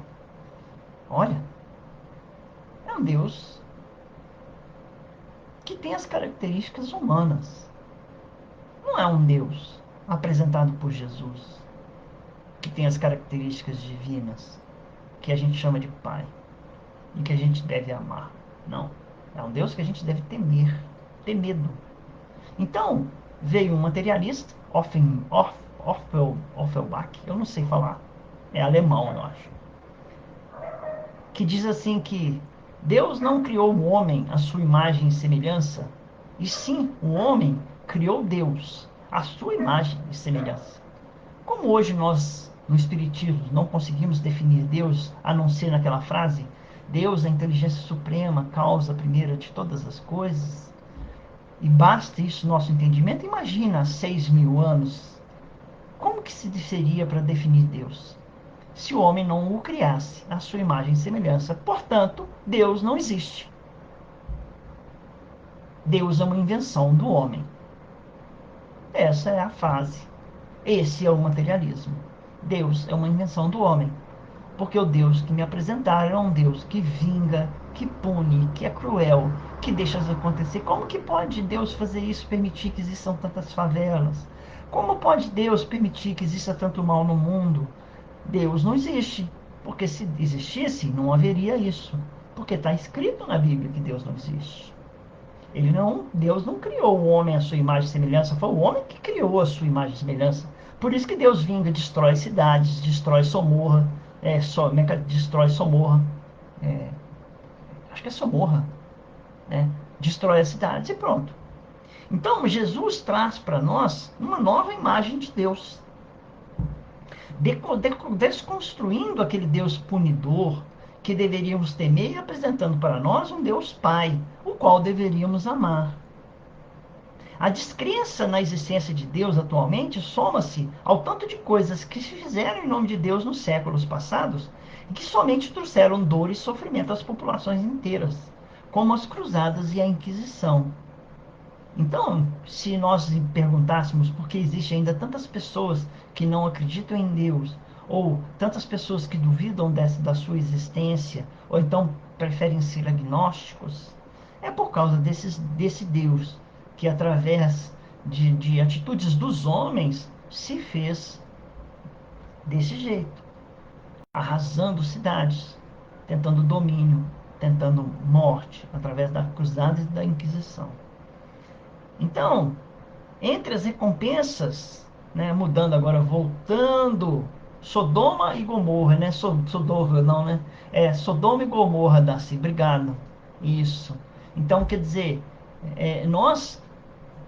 Olha, é um Deus que tem as características humanas. Não é um Deus apresentado por Jesus que tem as características divinas que a gente chama de Pai e que a gente deve amar. Não. É um Deus que a gente deve temer, ter medo. Então, veio um materialista, Offenbach, eu não sei falar, é alemão, eu acho, que diz assim que Deus não criou o homem à sua imagem e semelhança, e sim o homem criou Deus à sua imagem e semelhança. Como hoje nós, no Espiritismo, não conseguimos definir Deus a não ser naquela frase, Deus é a inteligência suprema, causa primeira de todas as coisas, e basta isso nosso entendimento, imagina há 6.000 anos, como que se seria para definir Deus? Se o homem não o criasse à sua imagem e semelhança. Portanto, Deus não existe. Deus é uma invenção do homem. Essa é a fase. Esse é o materialismo. Deus é uma invenção do homem. Porque o Deus que me apresentaram é um Deus que vinga, que pune, que é cruel, que deixa as acontecer. Como que pode Deus fazer isso, permitir que existam tantas favelas? Como pode Deus permitir que exista tanto mal no mundo? Deus não existe. Porque se existisse, não haveria isso. Porque está escrito na Bíblia que Deus não existe. Deus não criou o homem à sua imagem e semelhança, foi o homem que criou a sua imagem e semelhança. Por isso que Deus vinga, destrói cidades, destrói Somorra, destrói Somorra, é, acho que é Somorra, né? Destrói as cidades e pronto. Então Jesus traz para nós uma nova imagem de Deus, desconstruindo aquele Deus punidor que deveríamos temer e apresentando para nós um Deus Pai, o qual deveríamos amar. A descrença na existência de Deus atualmente soma-se ao tanto de coisas que se fizeram em nome de Deus nos séculos passados e que somente trouxeram dor e sofrimento às populações inteiras, como as cruzadas e a Inquisição. Então, se nós perguntássemos por que existem ainda tantas pessoas que não acreditam em Deus, ou tantas pessoas que duvidam da sua existência, ou então preferem ser agnósticos, é por causa desse Deus que, através de atitudes dos homens, se fez desse jeito, arrasando cidades, tentando domínio, tentando morte, através da cruzada e da Inquisição. Então, entre as recompensas, né, mudando agora, voltando, Sodoma e Gomorra, né? Sodoma não, né? Sodoma e Gomorra, Darcy, obrigado. Isso. Então, quer dizer, nós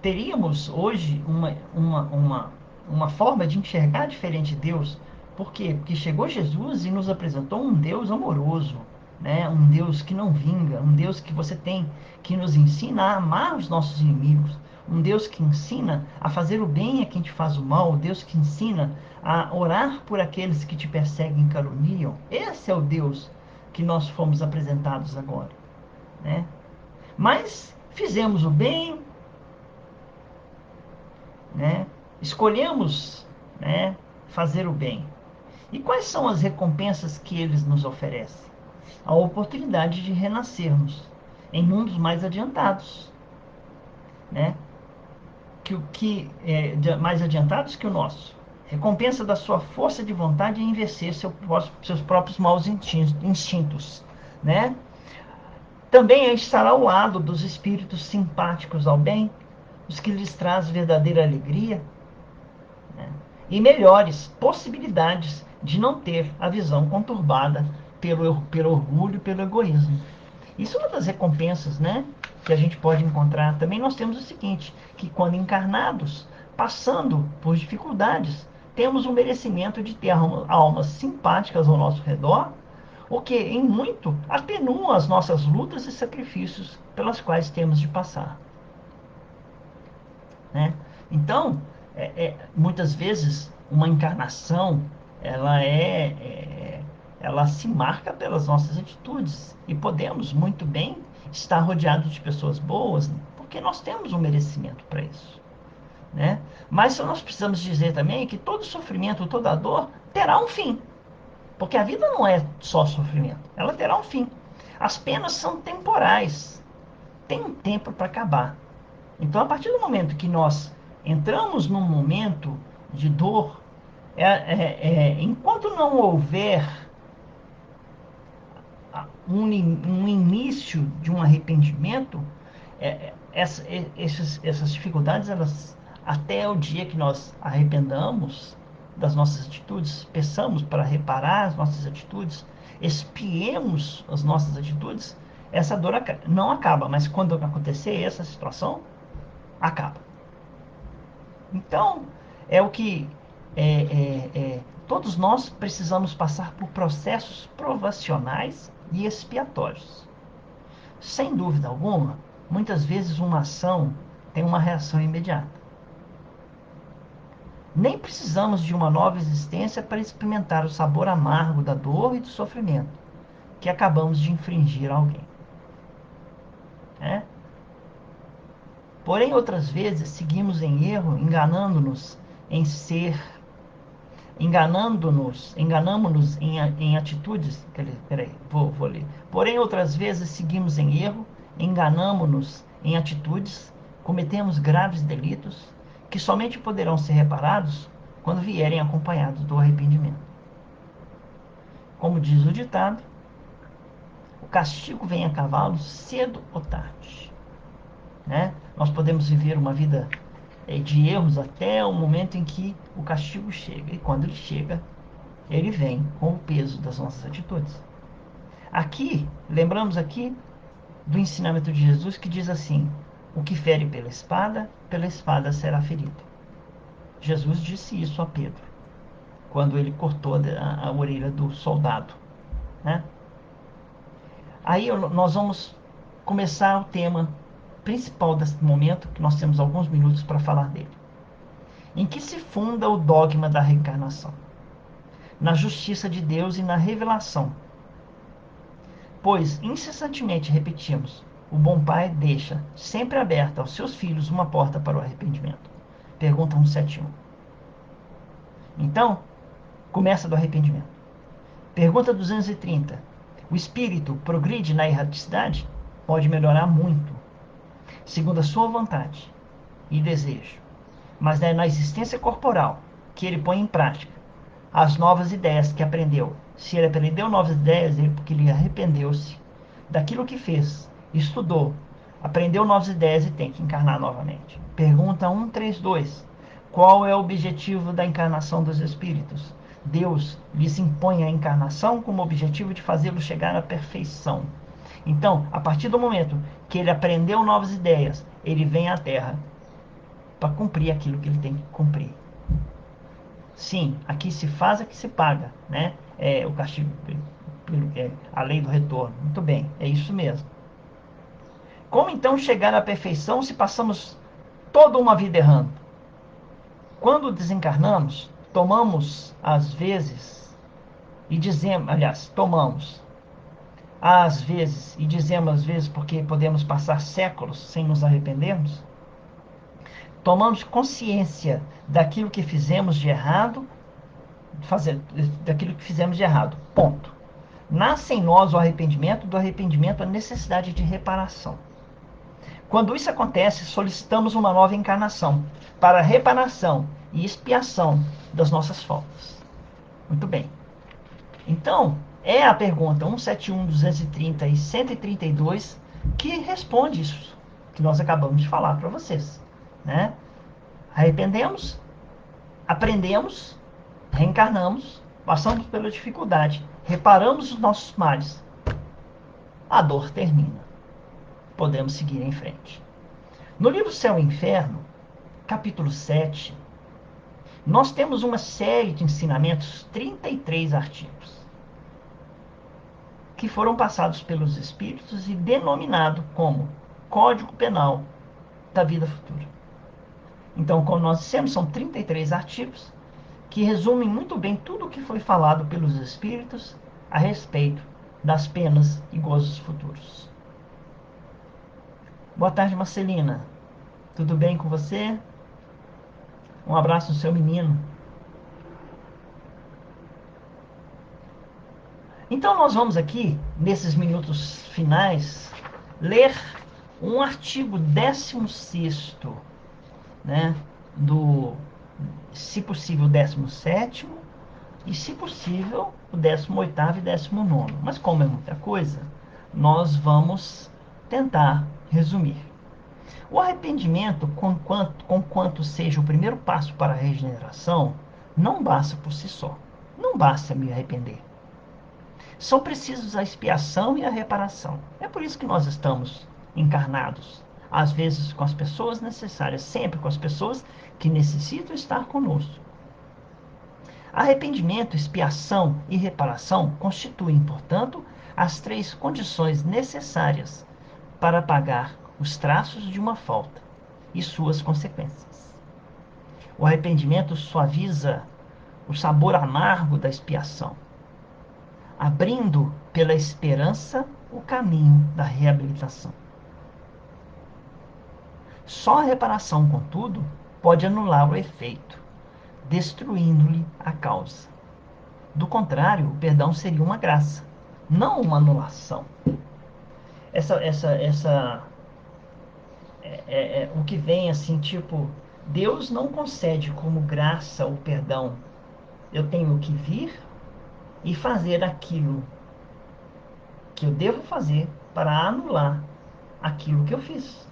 teríamos hoje uma forma de enxergar diferente Deus. Por quê? Porque chegou Jesus e nos apresentou um Deus amoroso, né? Um Deus que não vinga, um Deus que você tem que nos ensina a amar os nossos inimigos, um Deus que ensina a fazer o bem a quem te faz o mal, o Deus que ensina a orar por aqueles que te perseguem e caluniam. Esse é o Deus que nós fomos apresentados agora, né? Mas fizemos o bem, né? Escolhemos, né, fazer o bem. E quais são as recompensas que eles nos oferecem? A oportunidade de renascermos em mundos mais adiantados, né? Mais adiantados que o nosso. Recompensa da sua força de vontade em vencer seus próprios maus instintos, né? Também é estar ao lado dos espíritos simpáticos ao bem, os que lhes traz verdadeira alegria, né? E melhores possibilidades de não ter a visão conturbada pelo orgulho e pelo egoísmo. Isso é uma das recompensas, né, que a gente pode encontrar. Também nós temos o seguinte, que quando encarnados, passando por dificuldades, temos o merecimento de ter almas simpáticas ao nosso redor, o que, em muito, atenua as nossas lutas e sacrifícios pelas quais temos de passar, né? Então, muitas vezes, uma encarnação, ela ela se marca pelas nossas atitudes e podemos muito bem estar rodeados de pessoas boas, porque nós temos um merecimento para isso, né? Mas nós precisamos dizer também que todo sofrimento, toda dor terá um fim, porque a vida não é só sofrimento, ela terá um fim. As penas são temporais, tem um tempo para acabar. Então, a partir do momento que nós entramos num momento de dor, enquanto não houver um início de um arrependimento, essas dificuldades, elas, até o dia que nós arrependamos das nossas atitudes, peçamos para reparar as nossas atitudes, expiemos as nossas atitudes, essa dor não acaba, mas quando acontecer essa situação, acaba. Então, é o que todos nós precisamos passar por processos provacionais e expiatórios. Sem dúvida alguma, muitas vezes uma ação tem uma reação imediata. Nem precisamos de uma nova existência para experimentar o sabor amargo da dor e do sofrimento que acabamos de infringir a alguém, né? Porém, outras vezes seguimos em erro, enganando-nos em ser enganamos-nos em atitudes. Peraí, vou ler. Porém, outras vezes seguimos em erro, enganamos-nos em atitudes, cometemos graves delitos, que somente poderão ser reparados quando vierem acompanhados do arrependimento. Como diz o ditado, o castigo vem a cavalo cedo ou tarde, né? Nós podemos viver uma vida de erros até o momento em que o castigo chega. E quando ele chega, ele vem com o peso das nossas atitudes. Aqui, lembramos aqui do ensinamento de Jesus que diz assim: o que fere pela espada será ferido. Jesus disse isso a Pedro, quando ele cortou a orelha do soldado, né? Aí nós vamos começar o tema principal desse momento, que nós temos alguns minutos para falar dele. Em que se funda o dogma da reencarnação? Na justiça de Deus e na revelação. Pois incessantemente repetimos, o bom pai deixa sempre aberta aos seus filhos uma porta para o arrependimento. Pergunta 171. Então, começa do arrependimento. Pergunta 230. O espírito progride na erraticidade? Pode melhorar muito, segundo a sua vontade e desejo. Mas é na existência corporal que ele põe em prática as novas ideias que aprendeu. Se ele aprendeu novas ideias, é porque ele arrependeu-se daquilo que fez, estudou, aprendeu novas ideias e tem que encarnar novamente. Pergunta 132. Qual é o objetivo da encarnação dos espíritos? Deus lhes impõe a encarnação como objetivo de fazê-los chegar à perfeição. Então, a partir do momento que ele aprendeu novas ideias, ele vem à Terra para cumprir aquilo que ele tem que cumprir. Sim, aqui se faz, aqui se paga, né? O castigo, a lei do retorno. Muito bem, é isso mesmo. Como então chegar à perfeição se passamos toda uma vida errando. Quando desencarnamos, tomamos às vezes e dizemos, aliás, tomamos às vezes e dizemos às vezes porque podemos passar séculos sem nos arrependermos, tomamos consciência daquilo que fizemos de errado, fazer, daquilo que fizemos de errado. Ponto. Nasce em nós o arrependimento, do arrependimento a necessidade de reparação. Quando isso acontece, solicitamos uma nova encarnação para reparação e expiação das nossas faltas. Muito bem. Então, é a pergunta 171, 230 e 132 que responde isso que nós acabamos de falar para vocês, né? Arrependemos, aprendemos, reencarnamos, passamos pela dificuldade, reparamos os nossos males, a dor termina. Podemos seguir em frente. No livro Céu e Inferno, capítulo 7, nós temos uma série de ensinamentos, 33 artigos, que foram passados pelos espíritos e denominado como Código Penal da Vida Futura. Então, como nós dissemos, são 33 artigos que resumem muito bem tudo o que foi falado pelos espíritos a respeito das penas e gozos futuros. Boa tarde, Marcelina. Tudo bem com você? Um abraço no seu menino. Então nós vamos aqui, nesses minutos finais, ler um artigo 16º, né, do, se possível, 17º, e se possível, o 18º e 19º. Mas como é muita coisa, nós vamos tentar resumir. O arrependimento, conquanto seja o primeiro passo para a regeneração, não basta por si só. Não basta me arrepender. São precisos a expiação e a reparação. É por isso que nós estamos encarnados. Às vezes com as pessoas necessárias, sempre com as pessoas que necessitam estar conosco. Arrependimento, expiação e reparação constituem, portanto, as 3 condições necessárias para pagar os traços de uma falta e suas consequências. O arrependimento suaviza o sabor amargo da expiação, abrindo pela esperança o caminho da reabilitação. Só a reparação, contudo, pode anular o efeito, destruindo-lhe a causa. Do contrário, o perdão seria uma graça, não uma anulação. O que vem assim, tipo, Deus não concede como graça o perdão. Eu tenho que vir e fazer aquilo que eu devo fazer para anular aquilo que eu fiz.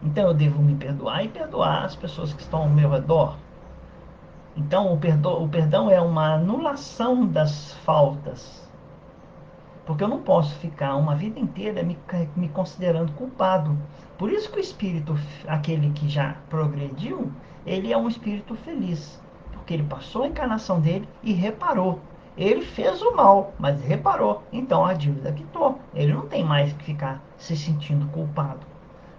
Então eu devo me perdoar e perdoar as pessoas que estão ao meu redor. Então o perdão é uma anulação das faltas. Porque eu não posso ficar uma vida inteira me considerando culpado. Por isso que o espírito, aquele que já progrediu, ele é um espírito feliz. Porque ele passou a encarnação dele e reparou. Ele fez o mal, mas reparou. Então a dívida quitou. Ele não tem mais que ficar se sentindo culpado.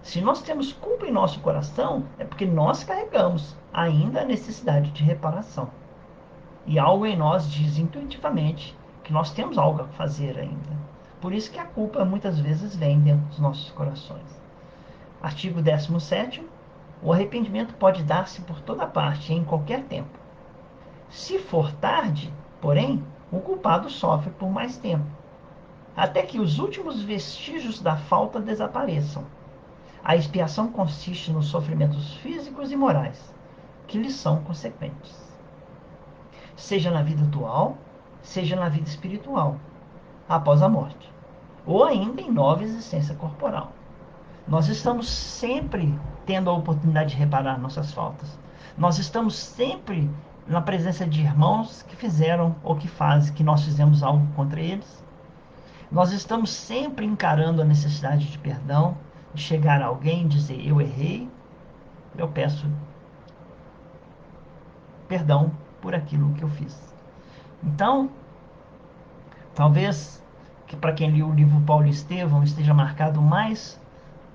Se nós temos culpa em nosso coração, é porque nós carregamos ainda a necessidade de reparação. E algo em nós diz intuitivamente que nós temos algo a fazer ainda. Por isso que a culpa muitas vezes vem dentro dos nossos corações. Artigo 17º. O arrependimento pode dar-se por toda parte, em qualquer tempo. Se for tarde, porém, o culpado sofre por mais tempo, até que os últimos vestígios da falta desapareçam. A expiação consiste nos sofrimentos físicos e morais, que lhes são consequentes. Seja na vida atual, seja na vida espiritual, após a morte, ou ainda em nova existência corporal. Nós estamos sempre tendo a oportunidade de reparar nossas faltas. Nós estamos sempre na presença de irmãos que fizeram ou que fazem, que nós fizemos algo contra eles. Nós estamos sempre encarando a necessidade de perdão, de chegar a alguém e dizer: eu errei, eu peço perdão por aquilo que eu fiz. Então, talvez que para quem leu o livro Paulo e Estevão esteja marcado mais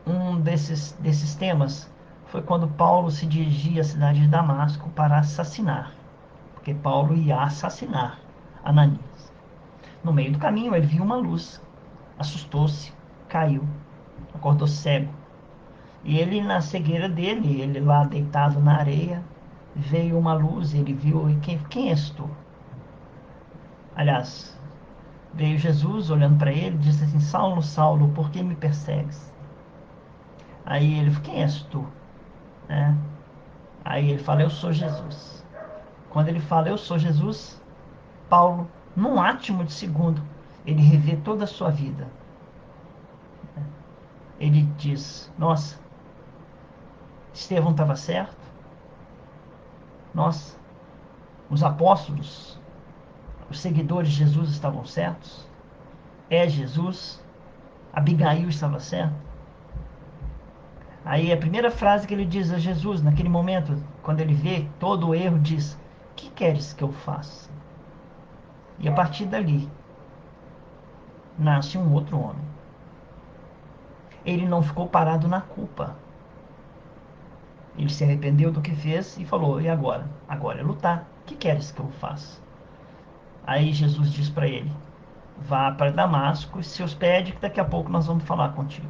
um desses temas foi quando Paulo se dirigia à cidade de Damasco para assassinar, porque Paulo ia assassinar Ananias. No meio do caminho, ele viu uma luz, assustou-se, caiu, acordou cego. E ele, na cegueira dele, ele lá deitado na areia, veio uma luz, ele viu, e quem és tu? Aliás, veio Jesus olhando para ele, disse assim: Saulo, Saulo, por que me persegues? Aí ele falou: quem és tu? Né? Aí ele fala: eu sou Jesus. Quando ele fala: eu sou Jesus, Paulo, num átimo de segundo, ele revê toda a sua vida. Ele diz: nossa, Estevão estava certo, nossa, os apóstolos, os seguidores de Jesus estavam certos, é Jesus, Abigail estava certa. Aí a primeira frase que ele diz a Jesus, naquele momento, quando ele vê todo o erro, diz: que queres que eu faça? E a partir dali, nasce um outro homem. Ele não ficou parado na culpa. Ele se arrependeu do que fez e falou: e agora? Agora é lutar. O que queres que eu faça? Aí Jesus diz para ele: vá para Damasco e se hospede, que daqui a pouco nós vamos falar contigo.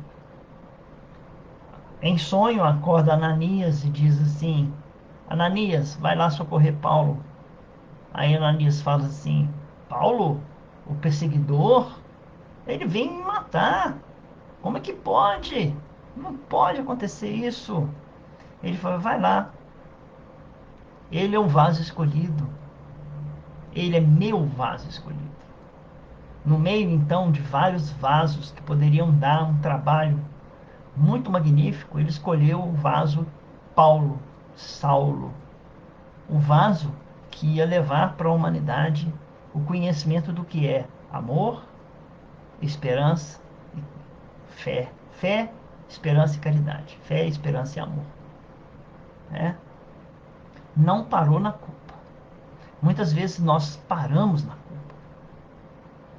Em sonho, acorda Ananias e diz assim: Ananias, vai lá socorrer Paulo. Aí Ananias fala assim: Paulo, o perseguidor, ele vem me matar. Como é que pode? Não pode acontecer isso. Ele fala: vai lá. Ele é o vaso escolhido. Ele é meu vaso escolhido. No meio, então, de vários vasos que poderiam dar um trabalho muito magnífico, ele escolheu o vaso Paulo, Saulo, o vaso que ia levar para a humanidade o conhecimento do que é amor, esperança e fé. Fé, esperança e caridade. Fé, esperança e amor. Né? Não parou na culpa. Muitas vezes nós paramos na culpa.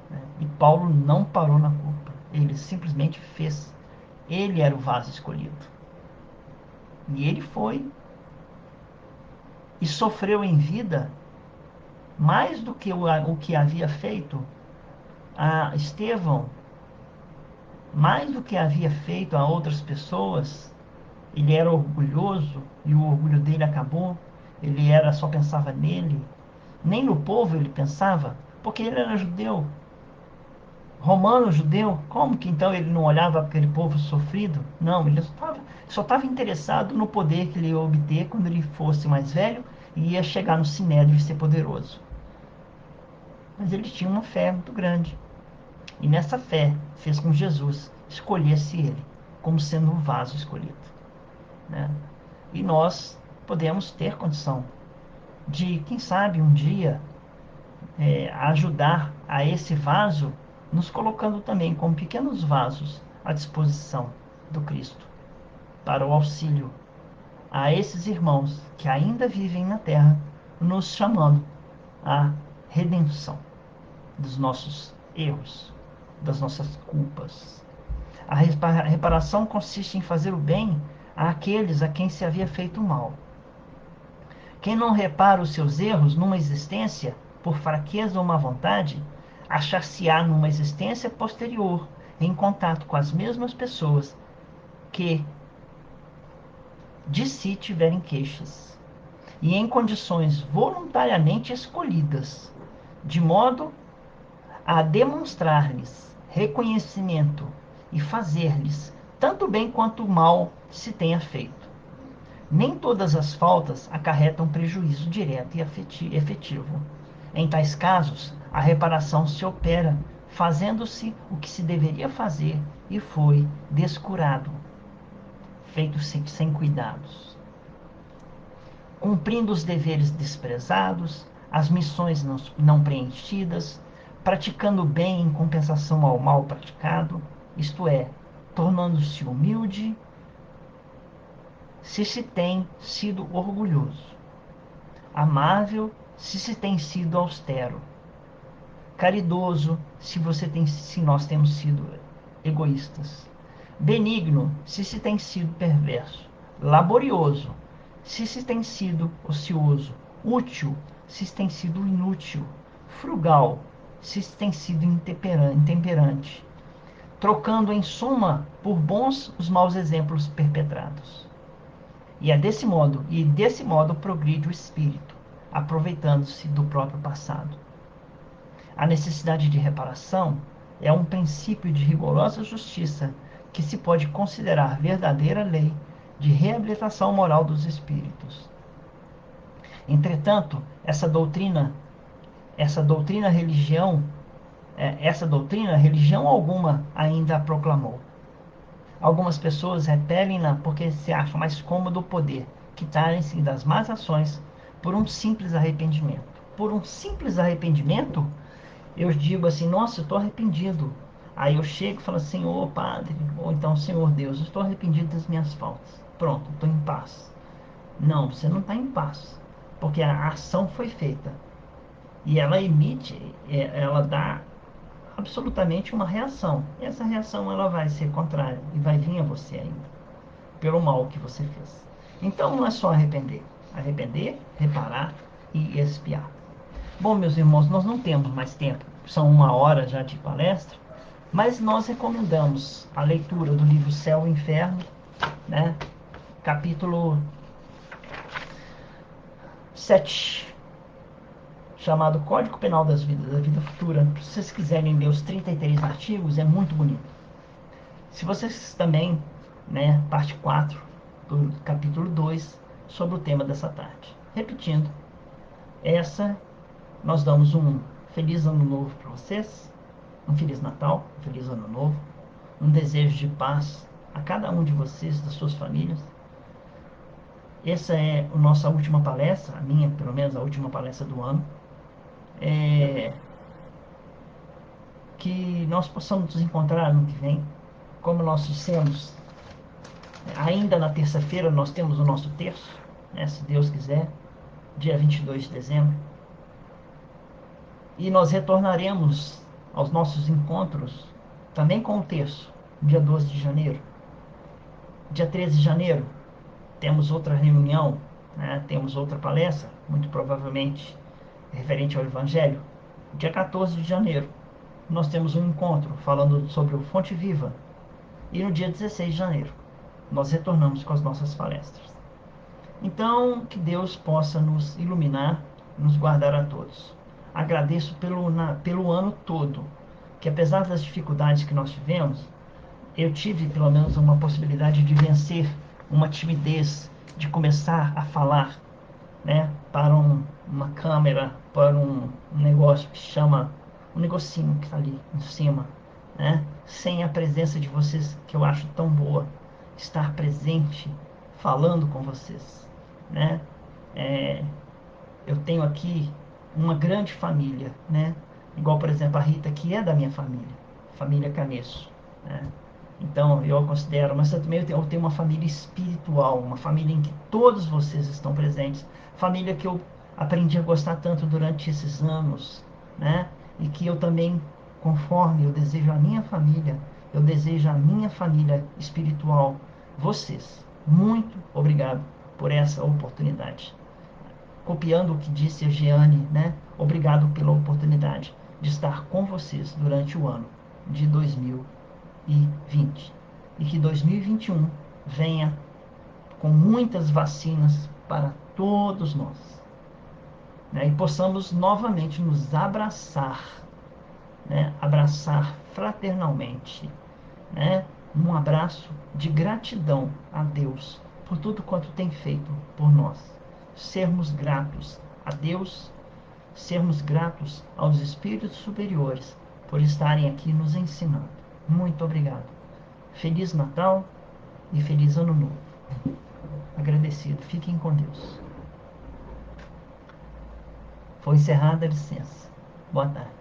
Né? E Paulo não parou na culpa. Ele simplesmente fez. Ele era o vaso escolhido. E ele foi e sofreu em vida mais do que o que havia feito a Estevão, mais do que havia feito a outras pessoas. Ele era orgulhoso e o orgulho dele acabou. Ele só pensava nele. Nem no povo ele pensava, porque ele era judeu, romano judeu. Como que então ele não olhava para aquele povo sofrido? Não, ele só estava interessado no poder que ele ia obter quando ele fosse mais velho e ia chegar no sinédrio e ser poderoso. Mas ele tinha uma fé muito grande. E nessa fé fez com que Jesus escolhesse ele como sendo o vaso escolhido. Né? E nós podemos ter condição de, quem sabe, um dia ajudar a esse vaso, nos colocando também como pequenos vasos à disposição do Cristo, para o auxílio a esses irmãos que ainda vivem na terra, nos chamando à redenção dos nossos erros, das nossas culpas. A reparação consiste em fazer o bem àqueles a quem se havia feito mal. Quem não repara os seus erros numa existência, por fraqueza ou má vontade, achar-se-á numa existência posterior, em contato com as mesmas pessoas que de si tiverem queixas, e em condições voluntariamente escolhidas, de modo a demonstrar-lhes reconhecimento e fazer-lhes tanto bem quanto mal se tenha feito. Nem todas as faltas acarretam prejuízo direto e efetivo. Em tais casos, a reparação se opera, fazendo-se o que se deveria fazer e foi descurado, feito sem cuidados. Cumprindo os deveres desprezados, as missões não preenchidas, praticando o bem em compensação ao mal praticado, isto é, tornando-se humilde se tem sido orgulhoso, amável se tem sido austero, caridoso se nós temos sido egoístas, benigno se tem sido perverso, laborioso, se isso tem sido ocioso, útil, se isso tem sido inútil, frugal, se isso tem sido intemperante, trocando em suma por bons os maus exemplos perpetrados. Desse modo progride o espírito, aproveitando-se do próprio passado. A necessidade de reparação é um princípio de rigorosa justiça que se pode considerar verdadeira lei de reabilitação moral dos espíritos. Entretanto, essa doutrina religião alguma ainda a proclamou. Algumas pessoas repelem-na porque se acham mais cômodo o poder quitarem-se das más ações por um simples arrependimento. Por um simples arrependimento, eu digo assim, nossa, eu estou arrependido. Aí eu chego e falo, Senhor Padre, ou então Senhor Deus, eu estou arrependido das minhas faltas. Pronto, estou em paz. Não, você não está em paz, porque a ação foi feita. E ela ela dá absolutamente uma reação. E essa reação ela vai ser contrária e vai vir a você ainda, pelo mal que você fez. Então não é só arrepender. Arrepender, reparar e expiar. Bom, meus irmãos, nós não temos mais tempo. São 1 hora já de palestra. Mas nós recomendamos a leitura do livro Céu e Inferno, né? Capítulo 7, chamado Código Penal das Vidas, da Vida Futura. Se vocês quiserem ler os 33 artigos, é muito bonito. Se vocês também, né, parte 4 do capítulo 2, sobre o tema dessa tarde. Repetindo, nós damos um feliz ano novo para vocês, um feliz Natal, um feliz ano novo, um desejo de paz a cada um de vocês, das suas famílias. Essa é a nossa última palestra, a minha, pelo menos, a última palestra do ano. Que nós possamos nos encontrar no que vem, como nós dissemos. Ainda na terça-feira nós temos o nosso terço, né, se Deus quiser, dia 22 de dezembro. E nós retornaremos aos nossos encontros também com o terço, dia 12 de janeiro. Dia 13 de janeiro temos outra reunião, né, temos outra palestra, muito provavelmente referente ao Evangelho. Dia 14 de janeiro nós temos um encontro falando sobre o Fonte Viva. E no dia 16 de janeiro nós retornamos com as nossas palestras. Então, que Deus possa nos iluminar, nos guardar a todos. Agradeço pelo ano todo, que apesar das dificuldades que nós tivemos, eu tive pelo menos uma possibilidade de vencer uma timidez, de começar a falar, né, para uma câmera, para um negócio que chama, um negocinho que está ali em cima, né, sem a presença de vocês, que eu acho tão boa, estar presente, falando com vocês, né? Eu tenho aqui uma grande família, né? Igual, por exemplo, a Rita, que é da minha família Canesso, né? Então, eu a considero, mas também eu tenho uma família espiritual, uma família em que todos vocês estão presentes, família que eu aprendi a gostar tanto durante esses anos, né? E que eu também, conforme eu desejo a minha família, eu desejo a minha família espiritual, vocês. Muito obrigado por essa oportunidade. Copiando o que disse a Jeane, né? Obrigado pela oportunidade de estar com vocês durante o ano de 2020. E que 2021 venha com muitas vacinas para todos nós, né? E possamos novamente nos abraçar, né? Abraçar fraternalmente, né? Um abraço de gratidão a Deus por tudo quanto tem feito por nós. Sermos gratos a Deus, sermos gratos aos espíritos superiores por estarem aqui nos ensinando. Muito obrigado. Feliz Natal e feliz Ano Novo. Agradecido. Fiquem com Deus. Foi encerrada a licença. Boa tarde.